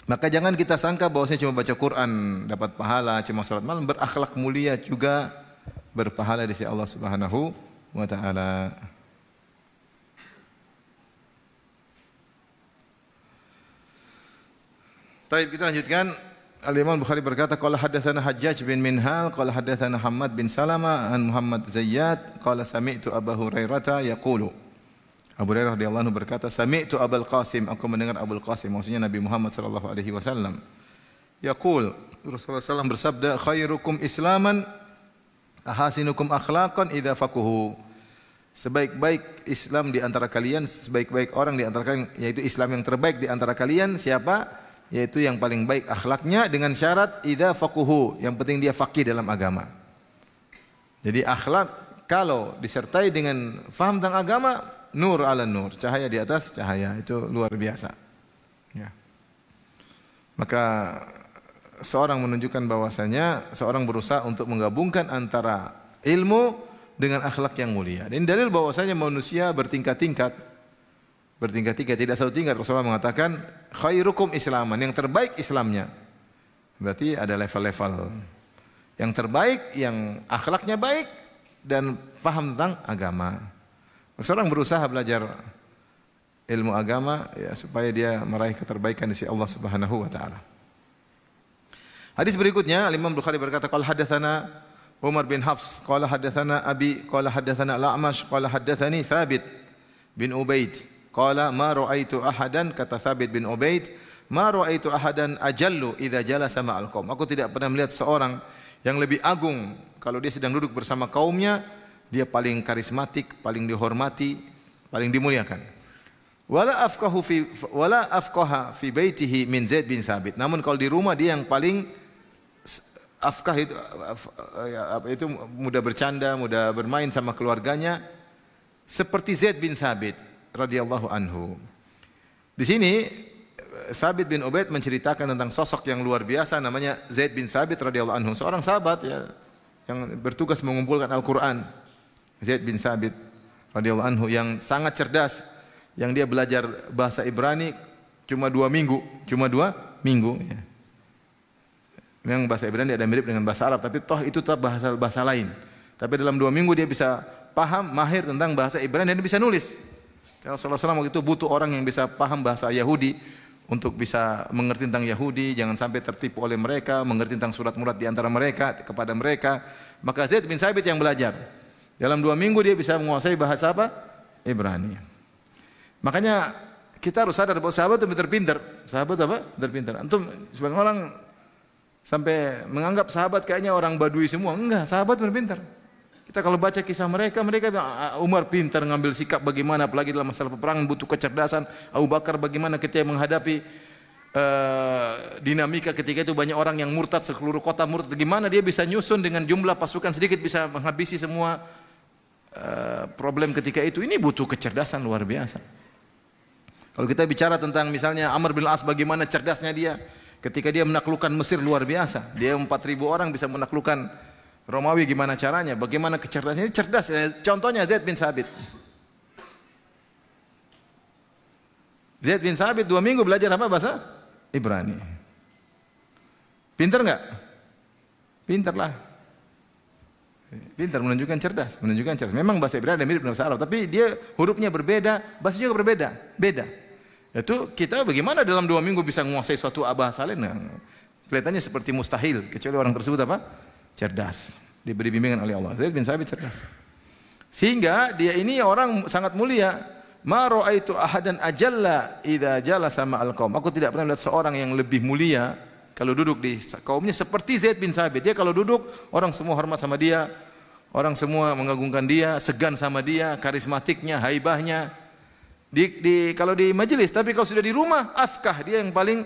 Maka jangan kita sangka bahwasanya cuma baca Quran dapat pahala, cuma salat malam, berakhlak mulia juga berpahala di sisi Allah Subhanahu wa taala. Baik, kita lanjutkan. Al-Imam Bukhari berkata, qala haddatsana Hajjaj bin Minhal, qala haddatsana Hammad bin Salama an Muhammad Zayyad, qala sami'tu Abu Hurairah yaqulu. Abu Hurairah radhiyallahu anhu berkata, sami'tu Abul Qasim, aku mendengar Abul Qasim, maksudnya Nabi Muhammad sallallahu alaihi wasallam. Yaqul, Rasulullah SAW bersabda, khairukum islaman ahasinukum akhlaqan idza faquhu. Sebaik-baik Islam di antara kalian, sebaik-baik orang di antara kalian, yaitu Islam yang terbaik di antara kalian siapa? Yaitu yang paling baik akhlaknya dengan syarat idza faquhu, yang penting dia faqih dalam agama. Jadi akhlak kalau disertai dengan faham tentang agama, nur ala nur, cahaya di atas cahaya, itu luar biasa. Ya. Maka seorang menunjukkan bahwasanya seorang berusaha untuk menggabungkan antara ilmu dengan akhlak yang mulia. Dan dalil bahwasanya manusia bertingkat-tingkat. bertingkat-tingkat, tidak satu tingkat. Rasulullah mengatakan khairukum islaman, yang terbaik Islamnya. Berarti ada level-level. Yang terbaik yang akhlaknya baik dan faham tentang agama. Seorang berusaha belajar ilmu agama ya, supaya dia meraih keterbaikan di sisi Allah Subhanahu wa taala. Hadis berikutnya, Imam Bukhari berkata, qala hadatsana Umar bin Hafs, qala hadatsana Abi, qala hadatsana Al-A'mash, qala hadatsani Thabit bin Ubaid, qala ma ra'aitu ahadan, kata Thabit bin Ubaid, ma ra'aitu ahadan ajallu idza jalasa ma'al qaum. Aku tidak pernah melihat seorang yang lebih agung kalau dia sedang duduk bersama kaumnya, dia paling karismatik, paling dihormati, paling dimuliakan. Wala afqaha fi baitihi min Zaid bin Thabit. Namun kalau di rumah dia yang paling afkah itu mudah bercanda, mudah bermain sama keluarganya seperti Zaid bin Thabit radhiyallahu anhu. Di sini Thabit bin Ubaid menceritakan tentang sosok yang luar biasa namanya Zaid bin Thabit radhiyallahu anhu, seorang sahabat ya yang bertugas mengumpulkan Al-Qur'an. Zaid bin Thabit radhiyallahu anhu yang sangat cerdas, yang dia belajar bahasa Ibrani cuma 2 minggu ya. Memang bahasa Ibrani ada mirip dengan bahasa Arab, tapi toh itu tetap bahasa lain. Tapi dalam 2 minggu dia bisa paham, mahir tentang bahasa Ibrani dan dia bisa nulis. Rasulullah SAW waktu itu butuh orang yang bisa paham bahasa Yahudi untuk bisa mengerti tentang Yahudi, jangan sampai tertipu oleh mereka, mengerti tentang surat-murat di antara mereka kepada mereka. Maka Zaid bin Thabit yang belajar. Dalam 2 minggu dia bisa menguasai bahasa apa? Ibrani. Makanya kita harus sadar bahwa sahabat itu pintar. Sahabat apa? Pintar. Antum sebagian orang sampai menganggap sahabat kayaknya orang Badui semua. Enggak, sahabat pintar. Kita kalau baca kisah mereka bilang Umar pintar ngambil sikap bagaimana, apalagi dalam masalah peperangan butuh kecerdasan. Abu Bakar bagaimana ketika menghadapi dinamika ketika itu banyak orang yang murtad, seluruh kota murtad, gimana dia bisa nyusun dengan jumlah pasukan sedikit bisa menghabisi semua problem ketika itu. Ini butuh kecerdasan luar biasa. Kalau kita bicara tentang misalnya Amr bin As, bagaimana cerdasnya dia ketika dia menaklukkan Mesir, luar biasa. Dia 4.000 orang bisa menaklukkan Romawi, gimana caranya? Bagaimana kecerdasannya? Cerdas. Contohnya Zaid bin Thabit. Zaid bin Thabit 2 minggu belajar apa bahasa Ibrani. Pintar enggak? Pintarlah. Pintar, menunjukkan cerdas. Memang bahasa Ibrani ada mirip dengan bahasa Arab, tapi dia hurufnya berbeda, bahasanya juga berbeda. Beda. Itu kita bagaimana dalam 2 minggu bisa menguasai suatu bahasa lain? Kelihatannya seperti mustahil, kecuali orang tersebut apa? Cerdas. Diberi bimbingan oleh Allah. Zaid bin Thabit cerdas. Sehingga dia ini orang sangat mulia. Ma ra'aitu ahadan ajalla idza jalasa ma'al qaum. Aku tidak pernah melihat seorang yang lebih mulia kalau duduk di kaumnya seperti Zaid bin Thabit. Dia kalau duduk orang semua hormat sama dia, orang semua mengagungkan dia, segan sama dia, karismatiknya, haibahnya. Kalau di majelis, tapi kalau sudah di rumah, afkah, dia yang paling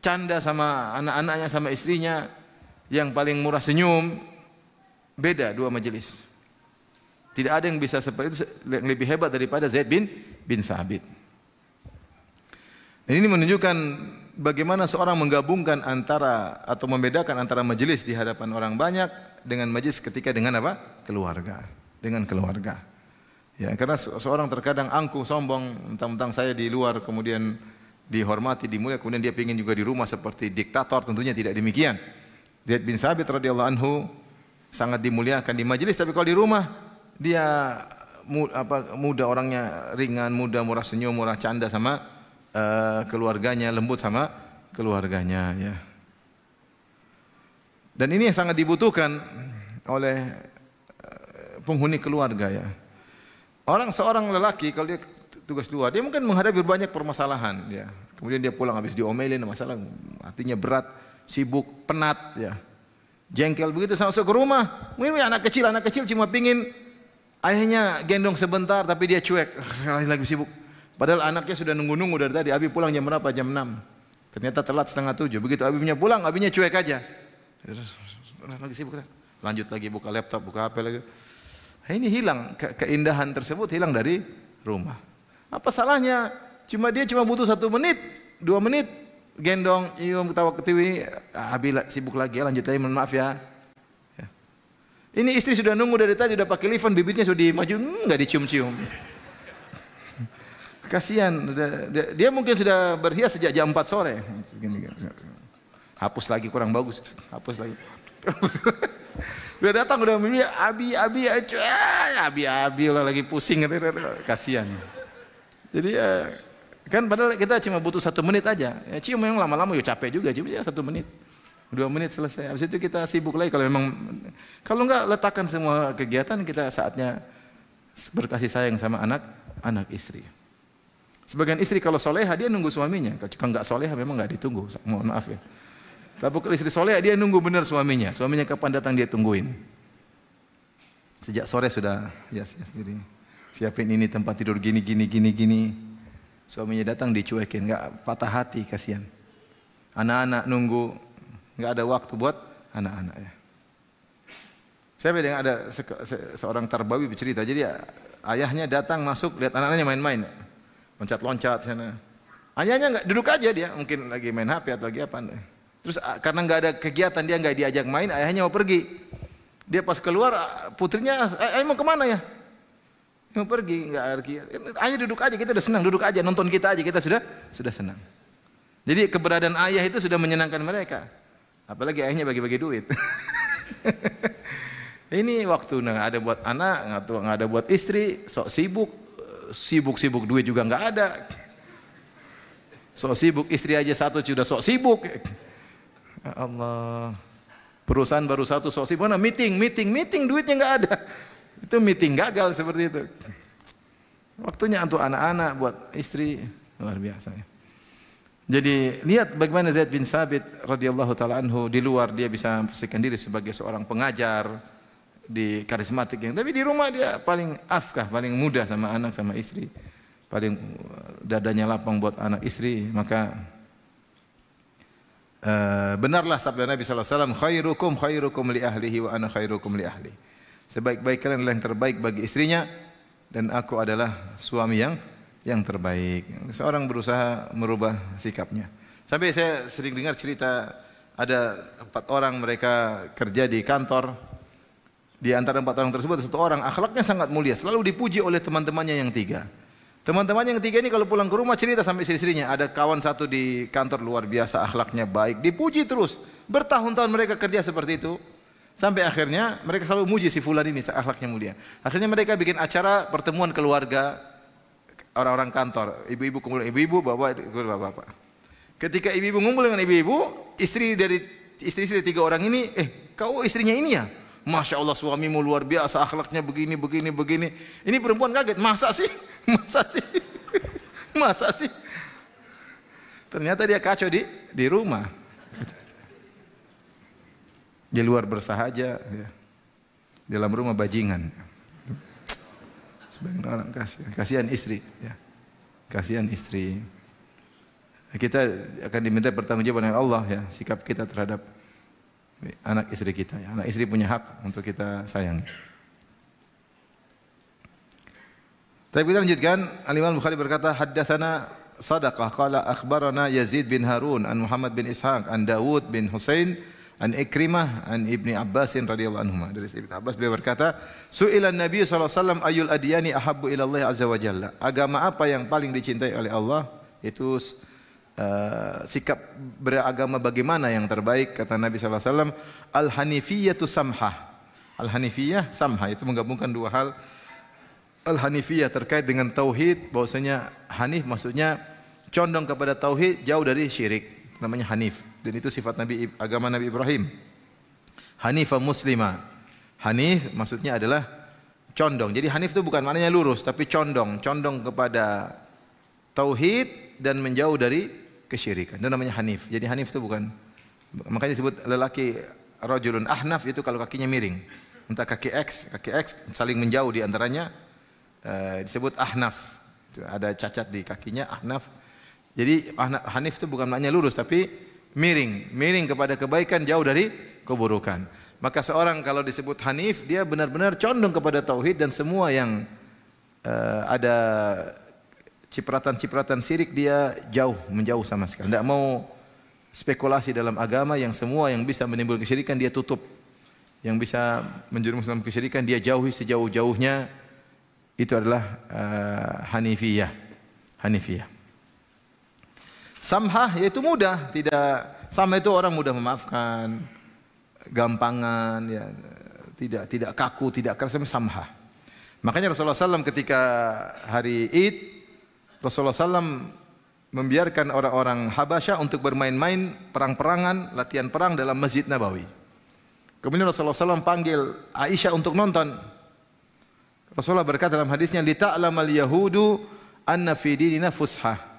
canda sama anak-anaknya, sama istrinya, yang paling murah senyum. Beda 2 majelis. Tidak ada yang bisa seperti itu yang lebih hebat daripada Zaid bin Thabit. Dan ini menunjukkan bagaimana seorang menggabungkan antara atau membedakan antara majelis di hadapan orang banyak dengan majelis ketika dengan apa? Keluarga. Dengan keluarga. Ya, karena seorang terkadang angkuh, sombong, mentang-mentang saya di luar kemudian dihormati, dimuliakan, kemudian dia ingin juga di rumah seperti diktator, tentunya tidak demikian. Zaid bin Thabit radhiyallahu anhu sangat dimuliakan di majelis, tapi kalau di rumah dia muda, orangnya ringan, muda, murah senyum, murah canda sama keluarganya, lembut sama keluarganya ya. Dan ini yang sangat dibutuhkan oleh penghuni keluarga ya. Seorang lelaki kalau dia tugas luar, dia mungkin menghadapi banyak permasalahan ya. Kemudian dia pulang habis diomelin, masalah hatinya berat, sibuk, penat ya. Jengkel begitu masuk ke rumah, mungkin anak kecil cuma pingin ayahnya gendong sebentar tapi dia cuek, lagi sibuk. Padahal anaknya sudah nunggu-nunggu dari tadi. Abi pulang jam berapa? Jam 6. Ternyata telat 6:30. Begitu abinya pulang, abinya cuek aja. Lagi sibuk. Lanjut lagi buka laptop, buka HP lagi. Ini hilang, keindahan tersebut hilang dari rumah. Apa salahnya? Dia cuma butuh 1 menit, 2 menit, gendong, ketawa ketiwi, Abi sibuk lagi, lanjut lagi, mohon maaf ya. Ini istri sudah nunggu dari tadi, sudah pakai lifan, bibirnya sudah dimaju, nggak dicium-cium. Kasihan, dia mungkin sudah berhias sejak jam 4 sore. Hapus lagi kurang bagus, hapus lagi. Udah datang udah mimpi abi lah lagi pusing, kasihan. Jadi kan padahal kita cuma butuh 1 menit aja. Ya, cium yang lama-lama ya capek juga, cium ya 1 menit. 2 menit selesai. Habis itu kita sibuk lagi kalau enggak letakkan semua kegiatan kita saatnya berkasih sayang sama anak istri. Sebagian istri kalau soleha dia nunggu suaminya. Kalau enggak soleha memang enggak ditunggu. Mohon maaf ya. Tapi kalau istri soleha dia nunggu benar suaminya. Suaminya kapan datang dia tungguin. Sejak sore sudah ya sendiri. Siapin ini tempat tidur gini. Suaminya datang dicuekin, enggak patah hati, kasihan. Anak-anak nunggu, enggak ada waktu buat anak-anak ya. Saya dengar ada seorang tarbawi bercerita, jadi ayahnya datang masuk lihat anaknya main-main. Loncat-loncat sana. Ayahnya enggak duduk aja dia, mungkin lagi main HP atau lagi apa. Terus karena enggak ada kegiatan dia enggak diajak main, ayahnya mau pergi. Dia pas keluar putrinya, "Ayah mau kemana ya?" Mau pergi, enggak pergi. Ayah duduk aja, kita udah senang, duduk aja, nonton kita aja, kita sudah senang. Jadi keberadaan ayah itu sudah menyenangkan mereka. Apalagi ayahnya bagi-bagi duit. Ini waktu nggak ada buat anak, nggak ada buat istri, sok sibuk duit juga nggak ada. Sok sibuk istri aja satu sudah sok sibuk. Ya Allah, perusahaan baru satu sok sibuk, mana meeting duitnya nggak ada. Itu meeting gagal seperti itu. Waktunya untuk anak-anak, buat istri, luar biasa. Jadi lihat bagaimana Zaid bin Sabit radhiyallahu taala anhu di luar dia bisa memposisikan diri sebagai seorang pengajar di karismatik yang, tapi di rumah dia paling afkah, paling mudah sama anak sama istri, paling dadanya lapang buat anak istri. Maka benarlah sabda Nabi sallallahu alaihi wasallam, khairukum li ahlihi wa ana khairukum li ahli. Sebaik-baik kalian adalah yang terbaik bagi istrinya dan aku adalah suami yang terbaik. Seorang berusaha merubah sikapnya. Sampai saya sering dengar cerita ada 4 orang mereka kerja di kantor. Di antara 4 orang tersebut 1 orang akhlaknya sangat mulia, selalu dipuji oleh teman-temannya yang 3. Teman-temannya yang 3 ini kalau pulang ke rumah cerita sampai istri-istrinya, ada kawan satu di kantor luar biasa akhlaknya baik, dipuji terus. Bertahun-tahun mereka kerja seperti itu. Sampai akhirnya mereka selalu muji si fulan ini akhlaknya mulia. Akhirnya mereka bikin acara pertemuan keluarga orang-orang kantor, ibu-ibu kumpul ibu-ibu, bapak-bapak. Ketika ibu-ibu ngumpul dengan ibu-ibu, istri dari 3 orang ini, kau istrinya ini ya? Masya Allah suamimu luar biasa akhlaknya begini. Ini perempuan kaget, masa sih? Ternyata dia kacau di rumah. Di luar bersahaja, ya. Di dalam rumah bajingan. Sebagian orang kasihan istri, ya. Kasihan istri. Kita akan diminta pertanggungjawaban oleh Allah, ya, sikap kita terhadap anak istri kita. Ya. Anak istri punya hak untuk kita sayang. Tapi kita lanjutkan. Al-Imam Bukhari berkata, haddatsana Sadaqah qala akhbarana Yazid bin Harun an Muhammad bin Ishaq an Dawud bin Husain an Ikrimah an Ibni Abbas radhiyallahu anhuma. Dari Ibnu Abbas beliau berkata, su'ilan Nabi sallallahu alaihi wasallam ayyul adyani ahabbu ila Allah azza wa jalla. Agama apa yang paling dicintai oleh Allah? Itu sikap beragama bagaimana yang terbaik? Kata Nabi sallallahu alaihi wasallam, al-hanifiyatu samhah. Al-hanifiyah samhah itu menggabungkan 2 hal. Al-hanifiyah terkait dengan tauhid, bahwasanya hanif maksudnya condong kepada tauhid, jauh dari syirik. Namanya hanif. Dan itu sifat agama Nabi Ibrahim. Hanifah muslimah. Hanif maksudnya adalah condong. Jadi hanif itu bukan maknanya lurus, tapi condong kepada tauhid dan menjauh dari kesyirikan. Itu namanya hanif. Jadi hanif itu bukan, makanya disebut lelaki rajulun ahnaf, itu kalau kakinya miring. Entah kaki X saling menjauh di antaranya, disebut ahnaf. Itu ada cacat di kakinya, ahnaf. Jadi hanif itu bukan maknanya lurus, tapi miring kepada kebaikan, jauh dari keburukan. Maka seorang kalau disebut hanif, dia benar-benar condong kepada tauhid dan semua yang ada cipratan-cipratan syirik dia menjauh sama sekali. Tidak mau spekulasi dalam agama, yang semua yang bisa menimbulkan kesyirikan dia tutup. Yang bisa menjerumuskan dalam kesyirikan dia jauhi sejauh-jauhnya. Itu adalah hanifiyah. Hanifiyah. Samhah yaitu mudah, tidak samhah itu orang mudah memaafkan, gampangan, ya, tidak kaku, tidak keras, samhah. Makanya Rasulullah SAW ketika hari Id, Rasulullah SAW membiarkan orang-orang Habasyah untuk bermain-main perang-perangan, latihan perang dalam Masjid Nabawi. Kemudian Rasulullah SAW panggil Aisyah untuk nonton. Rasulullah berkata dalam hadisnya, "Lita'lamal yahudu anna fi dinina fushah."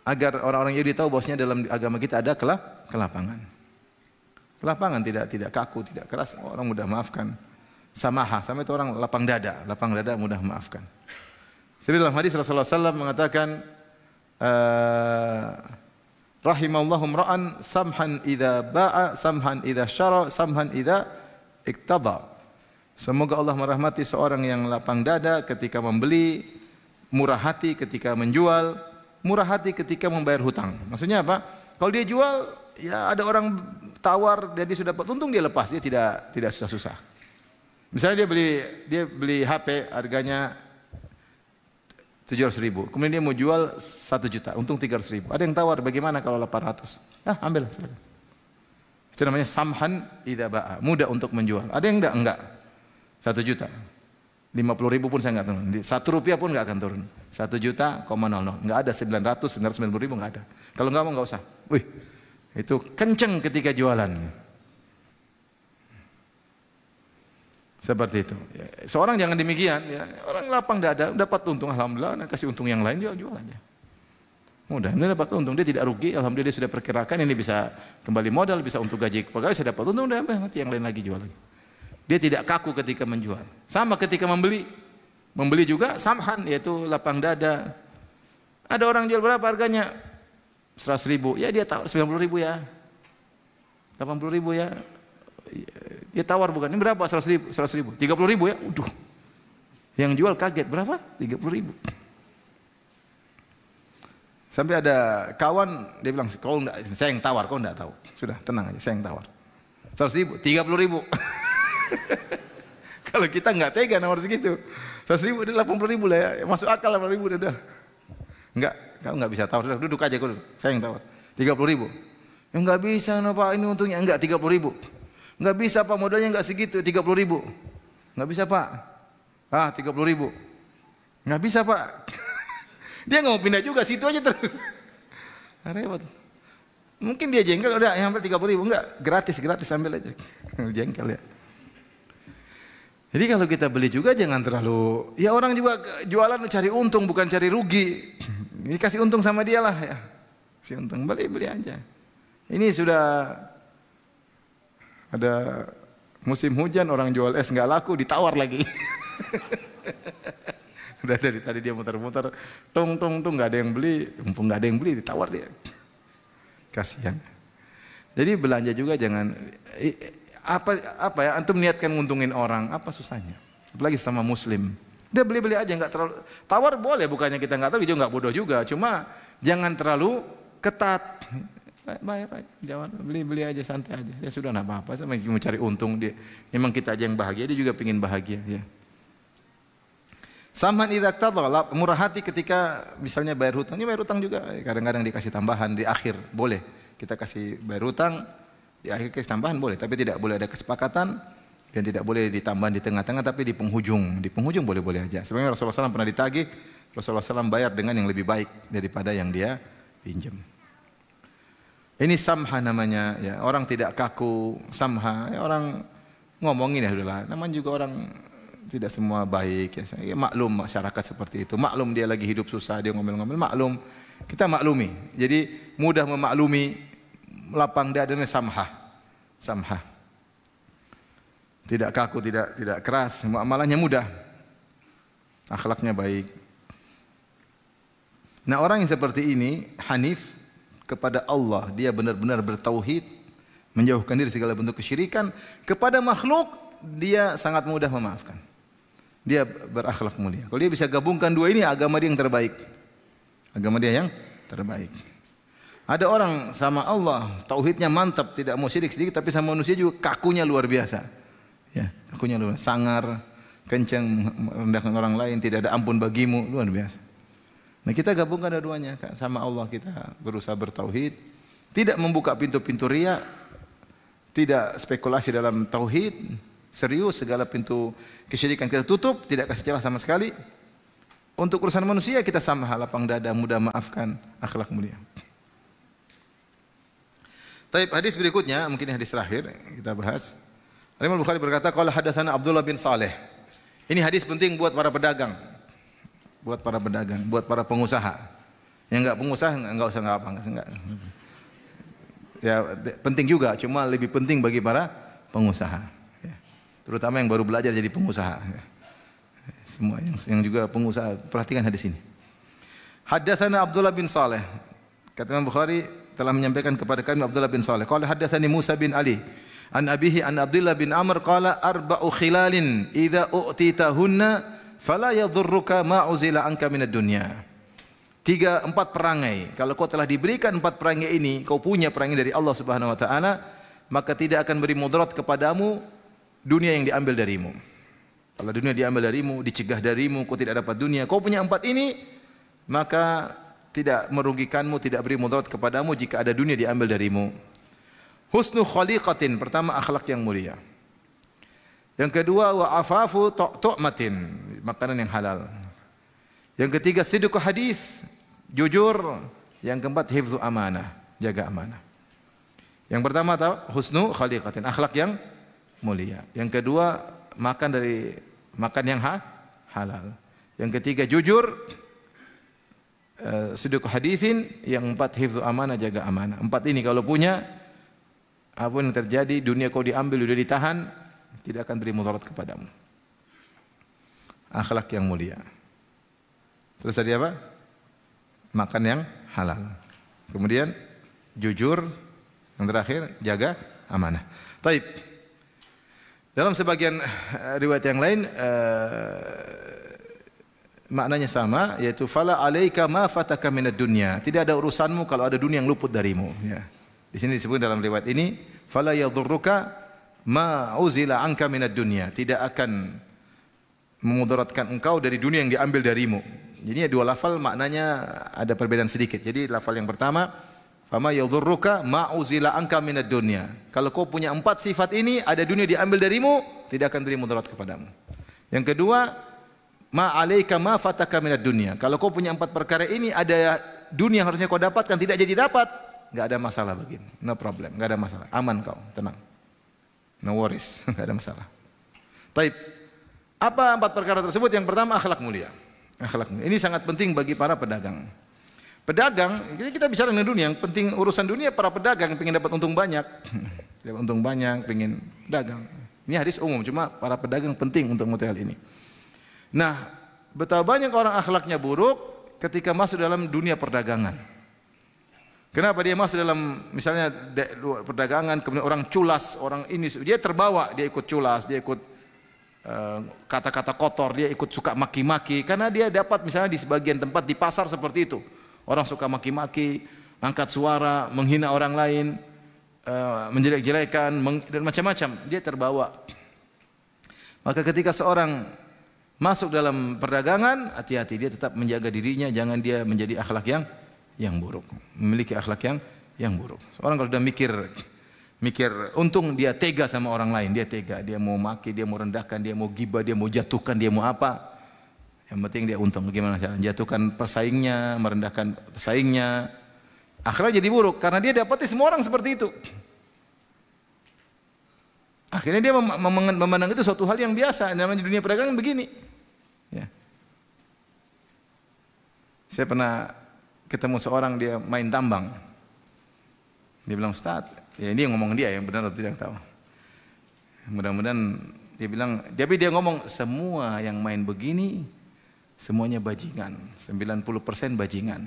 Agar orang-orang Yahudi tahu bahwasanya dalam agama kita ada kelapangan. Kelapangan, tidak kaku, tidak keras, orang mudah maafkan. Samaha, sama itu orang lapang dada mudah memaafkan. Jadi dalam hadis Rasulullah SAW mengatakan, rahimallahu ra'an samhan idza ba'a, samhan idza syara, samhan idza iktada. Semoga Allah merahmati seorang yang lapang dada ketika membeli, murah hati ketika menjual, murah hati ketika membayar hutang. Maksudnya apa? Kalau dia jual, ya ada orang tawar dan dia sudah dapat untung, dia lepas, dia tidak susah-susah. Misalnya dia beli HP harganya 700.000, kemudian dia mau jual 1 juta, untung 300.000. Ada yang tawar, bagaimana kalau 800? Ambil, silakan. Itu namanya samhan idza ba'a, mudah untuk menjual. Ada yang enggak. 1 juta. 50.000 pun saya enggak turun. 1 rupiah pun enggak akan turun. 1 juta, 0,00. Enggak ada 990.000 enggak ada. Kalau enggak mau enggak usah. Wih, itu kenceng ketika jualan. Seperti itu. Ya, seorang jangan demikian. Ya. Orang lapang dada, dapat untung, alhamdulillah. Kasih untung yang lain, jual aja. Mudah. Dia dapat untung, dia tidak rugi. Alhamdulillah dia sudah perkirakan ini bisa kembali modal, bisa untuk gaji pegawai, saya dapat untung, udah nanti yang lain lagi jual lagi. Dia tidak kaku ketika menjual. Sama ketika membeli. Membeli juga samhan, yaitu lapang dada. Ada orang jual berapa harganya? 100.000. Ya dia tawar 90.000 ya. 80.000 ya. Dia tawar bukan. Ini berapa? 100.000. 30.000 ya. Uduh. Yang jual kaget. Berapa? 30.000. Sampai ada kawan, dia bilang, kau enggak, saya yang tawar, kau enggak tahu. Sudah, tenang aja, saya yang tawar. 100.000, 30.000. Kalau kita enggak tega nomor segitu. 100.000 dia 80.000 lah ya. Masuk akal 80.000 udah. Enggak, kau enggak bisa tawar. Sudah, duduk aja kau. Saya yang tawar. 30.000. Ya enggak bisa no Pak, ini untungnya enggak 30.000. Enggak bisa Pak, modalnya enggak segitu, 30.000. Enggak bisa Pak. 30.000. Enggak bisa Pak. Dia enggak mau pindah juga, situ aja terus. Repot. Mungkin dia jengkel, udah yang ambil 30.000, enggak, gratis ambil aja. Jengkel ya. Jadi kalau kita beli juga jangan terlalu, ya orang juga jualan cari untung bukan cari rugi. Ini kasih untung sama dia lah ya. Kasih untung, beli aja. Ini sudah ada musim hujan, orang jual es enggak laku, ditawar lagi. Udah dari tadi dia muter-muter, tung enggak ada yang beli, mumpung enggak ada yang beli ditawar dia. Kasihan. Jadi belanja juga jangan apa ya, antum niatkan nguntungin orang, apa susahnya? Apalagi sama muslim. Dia beli aja, enggak terlalu tawar boleh, bukannya kita enggak tahu, dia juga enggak bodoh juga, cuma jangan terlalu ketat. Bayar aja, jangan beli aja, santai aja. Ya sudah, enggak apa-apa, sama cuma cari untung dia. Memang kita aja yang bahagia, dia juga pengin bahagia ya. Samhan idza qtada, murah hati ketika misalnya bayar hutang. Ini bayar hutang juga kadang-kadang dikasih tambahan di akhir, boleh. Kita kasih bayar hutang di akhir, kasih tambahan boleh, tapi tidak boleh ada kesepakatan dan tidak boleh ditambah di tengah-tengah, tapi di penghujung. Di penghujung boleh-boleh aja. Sebenarnya Rasulullah SAW pernah ditagih, Rasulullah SAW bayar dengan yang lebih baik daripada yang dia pinjam. Ini samha namanya ya, orang tidak kaku, samha, ya, orang ngomongin ya udahlah. Namanya juga orang tidak semua baik ya. Maklum masyarakat seperti itu. Maklum dia lagi hidup susah, dia ngomel-ngomel, maklum. Kita maklumi. Jadi mudah memaklumi, lapang dadanya samha. Samha. Tidak kaku, tidak keras, muamalahnya mudah. Akhlaknya baik. Nah, orang yang seperti ini hanif kepada Allah, dia benar-benar bertauhid, menjauhkan diri segala bentuk kesyirikan, kepada makhluk dia sangat mudah memaafkan. Dia berakhlak mulia. Kalau dia bisa gabungkan dua ini, agama dia yang terbaik. Agama dia yang terbaik. Ada orang sama Allah, tauhidnya mantap, tidak mau syirik sedikit, tapi sama manusia juga kakunya luar biasa. Ya, kakunya luar biasa. Sangar, kencang, merendahkan orang lain, tidak ada ampun bagimu, luar biasa. Nah, kita gabungkan dua-duanya sama Allah, kita berusaha bertauhid, tidak membuka pintu-pintu riya, tidak spekulasi dalam tauhid, serius segala pintu kesyirikan kita tutup, tidak kasih celah sama sekali. Untuk urusan manusia kita sama, lapang dada, mudah maafkan, akhlak mulia. Taib, hadis berikutnya, mungkin hadis terakhir kita bahas. Imam Bukhari berkata, qala hadatsana Abdullah bin Saleh. Ini hadis penting buat para pedagang. Buat para pedagang, buat para pengusaha. Yang enggak pengusaha enggak usah enggak. Ya, penting juga, cuma lebih penting bagi para pengusaha. Ya. Terutama yang baru belajar jadi pengusaha. Ya. Semua yang juga pengusaha, perhatikan hadis ini. Haddatsana Abdullah bin Saleh. Kata Imam Bukhari telah menyampaikan kepada kami Abdullah bin Saleh. Qala haddatsani Musa bin Ali an abihi an Abdullah bin Amr qala arba'u khilalin idza u'titahunna fala yadhurruka ma uzila anka minad dunya. 4 perangai. Kalau kau telah diberikan 4 perangai ini, kau punya perangai dari Allah Subhanahu wa taala, maka tidak akan beri mudarat kepadamu dunia yang diambil darimu. Kalau dunia diambil darimu, dicegah darimu, kau tidak dapat dunia. Kau punya 4 ini, maka tidak merugikanmu, tidak beri mudarat kepadamu jika ada dunia diambil darimu. Husnu khaliqatin, pertama akhlak yang mulia. Yang kedua wa afafu tu'matin, makanan yang halal. Yang ketiga sidqu hadis, jujur. Yang keempat hifdzu amanah, jaga amanah. Yang pertama husnu khaliqatin, akhlak yang mulia. Yang kedua makan yang halal. Yang ketiga jujur, sidqu hadisin. Yang empat hifdzu amanah, jaga amanah. 4 ini kalau punya, apapun yang terjadi, dunia kau diambil, sudah ditahan, tidak akan beri mudarat kepadamu. Akhlak yang mulia. Terus tadi apa? Makan yang halal. Kemudian jujur. Yang terakhir jaga amanah. Taib. Dalam sebagian riwayat yang lain maknanya sama, yaitu fala alaika ma fataka minad dunya. Tidak ada urusanmu kalau ada dunia yang luput darimu. Ya. Di sini disebut dalam riwayat ini, fala yadhurruka ma uzila anka minad dunya, tidak akan memudaratkan engkau dari dunia yang diambil darimu. Jadi 2 lafal maknanya ada perbedaan sedikit. Jadi lafal yang pertama, fama yadhurruka ma uzila anka minad dunya. Kalau kau punya 4 sifat ini, ada dunia diambil darimu, tidak akan beri mudarat kepadamu. Yang kedua, ma alaika ma fataka minad dunya. Kalau kau punya 4 perkara ini, ada dunia yang harusnya kau dapatkan, tidak jadi dapat, enggak ada masalah bagimu. No problem, enggak ada masalah. Aman kau, tenang. No worries, enggak ada masalah. Taib. Apa 4 perkara tersebut? Yang pertama akhlak mulia. Akhlak mulia. Ini sangat penting bagi para pedagang. Pedagang, kita bicara dengan dunia, yang penting urusan dunia para pedagang pengen dapat untung banyak. Dapat untung banyak, pengen dagang. Ini hadis umum, cuma para pedagang penting untuk mengetahui hal ini. Nah, betapa banyak orang akhlaknya buruk ketika masuk dalam dunia perdagangan. Kenapa dia masuk dalam misalnya perdagangan, kemudian orang culas, orang ini, dia terbawa, dia ikut culas, dia ikut kata-kata kotor, dia ikut suka maki-maki, karena dia dapat misalnya di sebagian tempat di pasar seperti itu, orang suka maki-maki, angkat suara, menghina orang lain, menjelek-jelekan, dan macam-macam, dia terbawa. Maka ketika seorang masuk dalam perdagangan, hati-hati, dia tetap menjaga dirinya, jangan dia menjadi akhlak yang buruk, memiliki akhlak yang buruk. Orang kalau sudah mikir untung, dia tega sama orang lain, dia tega, dia mau maki, dia mau rendahkan, dia mau gibah, dia mau jatuhkan, dia mau apa. Yang penting dia untung. Bagaimana caranya? Jatuhkan pesaingnya, merendahkan pesaingnya. Akhlak jadi buruk karena dia dapati semua orang seperti itu. Akhirnya dia memandang itu suatu hal yang biasa. Namanya dunia perdagangan begini. Ya. Saya pernah ketemu seorang, dia main tambang. Dia bilang, Ustaz, ya ini yang ngomong dia, yang benar atau tidak tahu. Mudah-mudahan dia bilang, tapi dia ngomong semua yang main begini semuanya bajingan, 90% bajingan.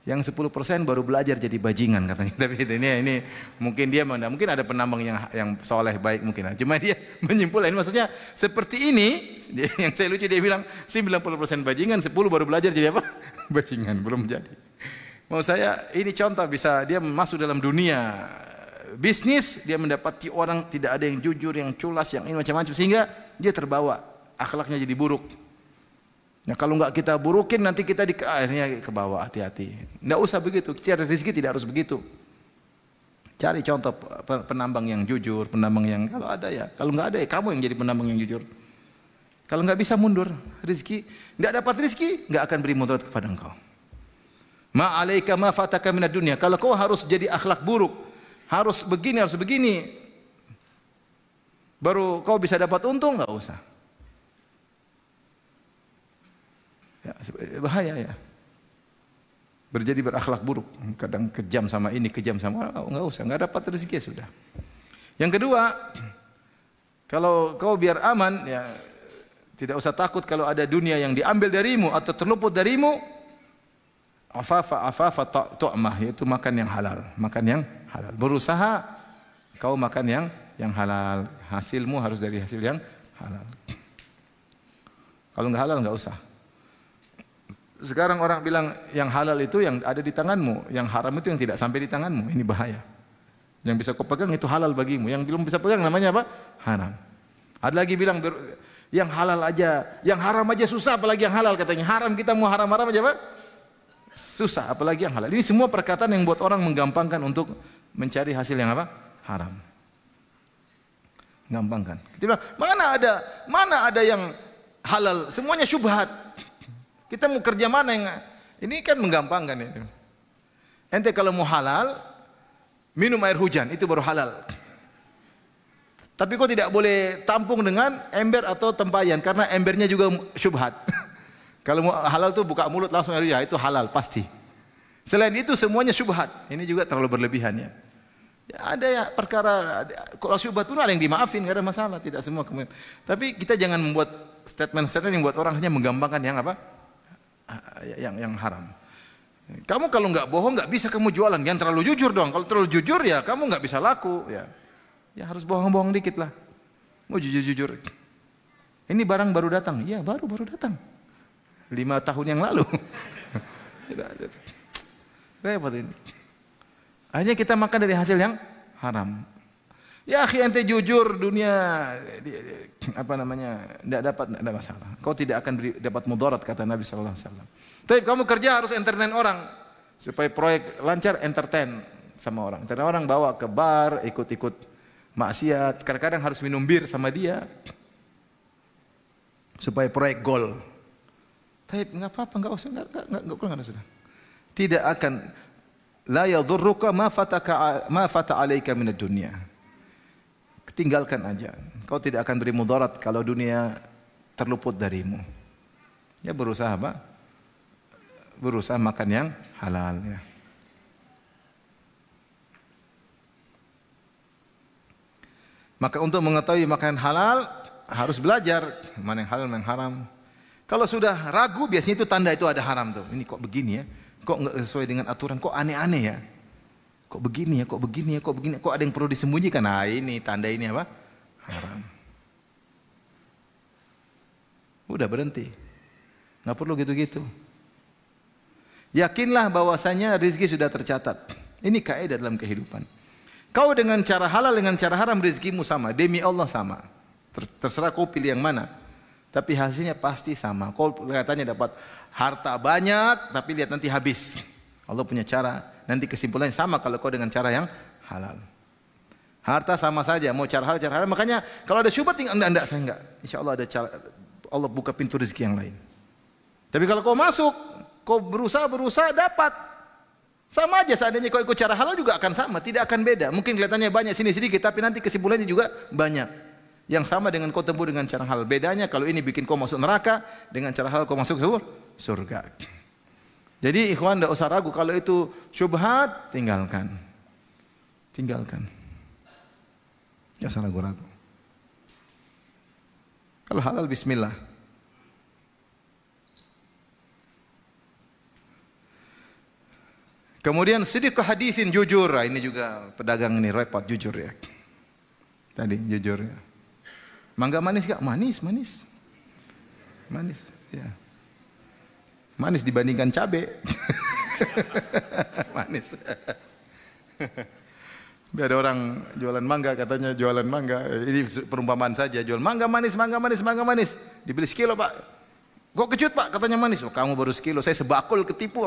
Yang 10% baru belajar jadi bajingan katanya. Tapi ini mungkin dia mungkin ada penambang yang soleh baik mungkin. Cuma dia menyimpulkan maksudnya seperti ini. Yang saya lucu dia bilang 90% bajingan, 10 baru belajar jadi apa? Bajingan, belum jadi. Mau saya ini contoh, bisa dia masuk dalam dunia bisnis, dia mendapati orang tidak ada yang jujur, yang culas, yang ini macam-macam, sehingga dia terbawa, akhlaknya jadi buruk. Ya kalau enggak kita burukin nanti kita akhirnya ke bawah, hati-hati. Enggak usah begitu. Cari rezeki tidak harus begitu. Cari contoh penambang yang jujur, penambang yang kalau ada ya, kalau enggak ada ya kamu yang jadi penambang yang jujur. Kalau enggak bisa mundur, rezeki enggak dapat rezeki, enggak akan beri mudarat kepada engkau. Ma 'alaika ma fataka minad dunya. Kalau kau harus jadi akhlak buruk, harus begini, baru kau bisa dapat untung, enggak usah. Ya, bahaya ya. Berjadi berakhlak buruk, kadang kejam sama ini, kejam sama enggak usah, enggak dapat rezeki sudah. Yang kedua, kalau kau biar aman ya tidak usah takut kalau ada dunia yang diambil darimu atau terluput darimu. Afafa tu'mah, yaitu makan yang halal, makan yang halal. Berusaha kau makan yang halal, hasilmu harus dari hasil yang halal. Kalau enggak halal enggak usah. Sekarang orang bilang yang halal itu yang ada di tanganmu, yang haram itu yang tidak sampai di tanganmu. Ini bahaya. Yang bisa kau pegang itu halal bagimu, yang belum bisa pegang namanya apa? Haram. Ada lagi bilang yang halal aja, yang haram aja susah, apalagi yang halal katanya. Haram kita mau haram-haram aja apa? Susah, apalagi yang halal. Ini semua perkataan yang buat orang menggampangkan untuk mencari hasil yang apa? Haram. Gampangkan. Kita bilang, mana ada yang halal? Semuanya syubhat. Kita mau kerja mana yang ini kan menggampangkan itu. Ente kalau mau halal, minum air hujan itu baru halal. Tapi kau tidak boleh tampung dengan ember atau tempayan karena embernya juga syubhat. Kalau mau halal tuh buka mulut langsung air hujan itu halal pasti. Selain itu semuanya syubhat. Ini juga terlalu berlebihan ya. Ya ada ya perkara kalau syubhat pun ada yang dimaafin, enggak ada masalah, tidak semua kemudian. Tapi kita jangan membuat statement-statement yang buat orang hanya menggampangkan yang apa? Yang haram. Kamu kalau nggak bohong nggak bisa kamu jualan. Jangan terlalu jujur dong. Kalau terlalu jujur ya kamu nggak bisa laku. Ya harus bohong-bohong dikit lah. Mau jujur-jujur. Ini barang baru datang. Iya baru datang. 5 tahun yang lalu. Repot ini. Akhirnya kita makan dari hasil yang haram. Ya akhi ente jujur dunia apa namanya tidak ada masalah. Kau tidak akan dapat mudarat kata Nabi sallallahu alaihi wasallam. Tapi kamu kerja harus entertain orang supaya proyek lancar, entertain sama orang. Entertain orang bawa ke bar, ikut-ikut maksiat, kadang-kadang harus minum bir sama dia supaya proyek gol. Tapi enggak apa-apa, enggak usah, enggak sudah. Tidak akan la yadhurruka ma fata 'alaika minad dunya. Tinggalkan aja. Kau tidak akan beri mudarat kalau dunia terluput darimu. Ya berusaha apa? Berusaha makan yang halal ya. Maka untuk mengetahui makan halal harus belajar mana yang halal, mana yang haram. Kalau sudah ragu biasanya itu tanda itu ada haram tuh. Ini kok begini ya? Kok enggak sesuai dengan aturan? Kok aneh-aneh ya? Kok begini ya, kok begini ya, kok begini, kok ada yang perlu disembunyikan? Nah ini tanda ini apa? Haram. Udah berhenti. Nggak perlu gitu-gitu. Yakinlah bahwasanya rezeki sudah tercatat. Ini kaidah dalam kehidupan. Kau dengan cara halal, dengan cara haram rezekimu sama. Demi Allah sama. Terserah kau pilih yang mana. Tapi hasilnya pasti sama. Kau kelihatannya dapat harta banyak, tapi lihat nanti habis. Allah punya cara. Nanti kesimpulannya sama kalau kau dengan cara yang halal. Harta sama saja, mau cara halal, cara haram. Makanya kalau ada syubhat tinggal enggak, saya enggak. Insya Allah ada cara, Allah buka pintu rezeki yang lain. Tapi kalau kau masuk, kau berusaha dapat. Sama aja seandainya kau ikut cara halal juga akan sama, tidak akan beda. Mungkin kelihatannya banyak sini sedikit, tapi nanti kesimpulannya juga banyak. Yang sama dengan kau tempuh dengan cara halal. Bedanya kalau ini bikin kau masuk neraka, dengan cara halal kau masuk surga. Jadi ikhwan tidak usah ragu kalau itu syubhat, tinggalkan. Tinggalkan. Ya usah ragu-ragu. Kalau halal bismillah. Kemudian sedekah hadisin jujur. Ini juga pedagang ini repot jujur ya. Tadi jujur ya. Mangga manis enggak? Manis. Manis, ya. Manis dibandingkan cabai. Manis. Ada orang jualan mangga, katanya jualan mangga. Ini perumpamaan saja, jual mangga manis. Dibeli sekilo Pak. Kok kecut Pak? Katanya manis. Oh, kamu baru sekilo, saya sebakul ketipu.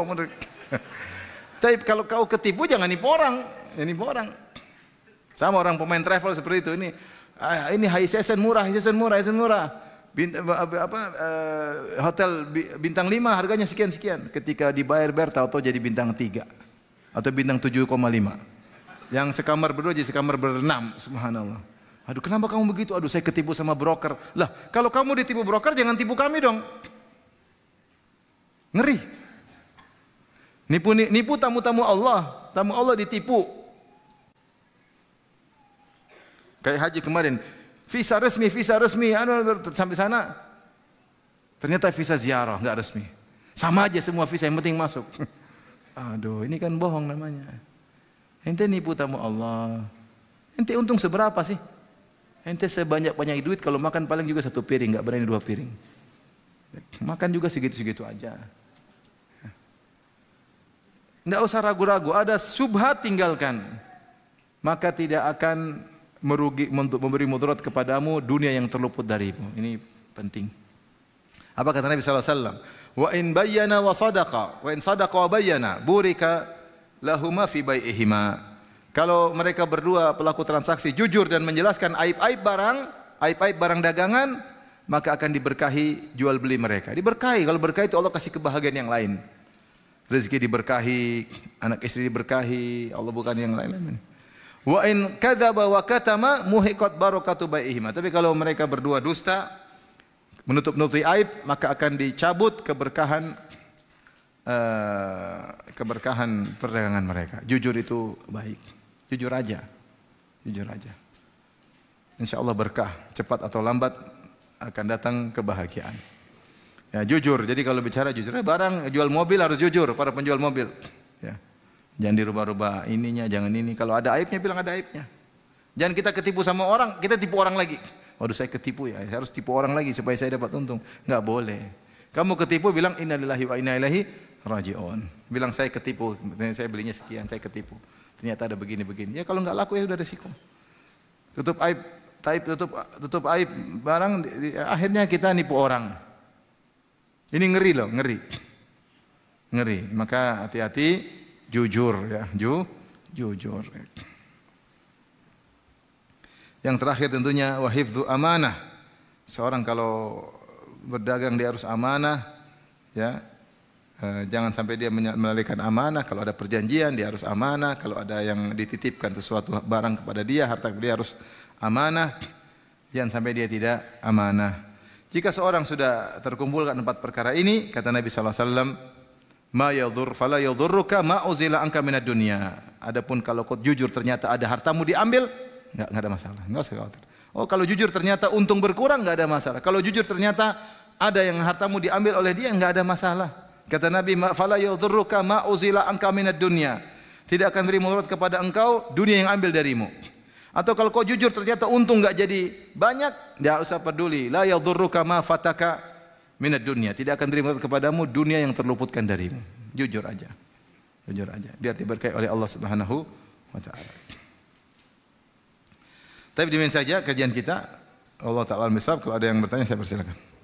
Tapi kalau kau ketipu jangan nipu orang. Ya, nipu orang. Sama orang pemain travel seperti itu. Ini high season murah. Hotel bintang 5 harganya sekian-sekian. Ketika dibayar tahu-tahu jadi bintang 3 atau bintang 7,5. Yang sekamar berdua jadi sekamar berenam. Subhanallah. Aduh, kenapa kamu begitu? Aduh, saya ketipu sama broker. Lah, kalau kamu ditipu broker jangan tipu kami dong. Ngeri. Nipu tamu-tamu Allah. Tamu Allah ditipu. Kayak haji kemarin, visa resmi, sampai sana. Ternyata visa ziarah, enggak resmi. Sama aja semua visa, yang penting masuk. Aduh, ini kan bohong namanya. Ente nipu tamu Allah. Ente untung seberapa sih? Ente sebanyak-banyak duit, kalau makan paling juga 1 piring, enggak berani 2 piring. Makan juga segitu-segitu aja. Tidak usah ragu-ragu, ada syubhat tinggalkan. Maka tidak akan merugi untuk memberi mudarat kepadamu dunia yang terluput darimu. Ini penting. Apa kata Nabi SAW? Wa in bayyana wa sadaqa, wa in sadaqa wa bayyana, burika lahuma fi bai'ihima. Kalau mereka berdua pelaku transaksi jujur dan menjelaskan aib-aib barang dagangan, maka akan diberkahi jual beli mereka. Diberkahi, kalau berkahi itu Allah kasih kebahagiaan yang lain. Rezeki diberkahi, anak istri diberkahi, Allah bukan yang lain-lain. Wa in kadzaba wa katama muhiqat barakatu bai'ihima. Tapi kalau mereka berdua dusta, menutup-nutupi aib, maka akan dicabut keberkahan perdagangan mereka. Jujur itu baik. Jujur aja. Insya Allah berkah, cepat atau lambat akan datang kebahagiaan. Ya, jujur. Jadi kalau bicara jujur, barang jual mobil harus jujur para penjual mobil. Ya. Jangan dirubah-rubah ininya, jangan ini. Kalau ada aibnya bilang ada aibnya. Jangan kita ketipu sama orang, kita tipu orang lagi. Waduh, saya ketipu ya, saya harus tipu orang lagi supaya saya dapat untung. Enggak boleh. Kamu ketipu bilang innalillahi wa inna ilaihi raji'un. Bilang saya ketipu, saya belinya sekian, saya ketipu. Ternyata ada begini-begini. Ya kalau enggak laku ya udah resiko. Tutup aib barang, akhirnya kita nipu orang. Ini ngeri loh, ngeri. Maka hati-hati, jujur ya, jujur. Yang terakhir tentunya wahifdzu amanah. Seorang kalau berdagang dia harus amanah, ya. Jangan sampai dia melalaikan amanah. Kalau ada perjanjian dia harus amanah. Kalau ada yang dititipkan sesuatu barang kepada dia, harta dia harus amanah. Jangan sampai dia tidak amanah. Jika seorang sudah terkumpulkan 4 perkara ini, kata Nabi SAW, fala yadhurruka ma uzila anka minad dunya. Adapun kalau kau jujur ternyata ada hartamu diambil, enggak ada masalah, enggak usah khawatir. Oh, kalau jujur ternyata untung berkurang, enggak ada masalah. Kalau jujur ternyata ada yang hartamu diambil oleh dia, enggak ada masalah. Kata Nabi, fala yadhurruka ma uzila anka minad dunya. Tidak akan beri mudarat kepada engkau dunia yang ambil darimu. Atau kalau kau jujur ternyata untung enggak jadi banyak, enggak usah peduli. La yadhurruka ma fataka minad dunya. Tidak akan beri mudarat kepadamu dunia yang terluputkan darimu. Jujur aja. Biar diberkahi oleh Allah Subhanahu wa taala. Tapi demikian saja kajian kita. Allah taala al-misab. Kalau ada yang bertanya saya persilakan.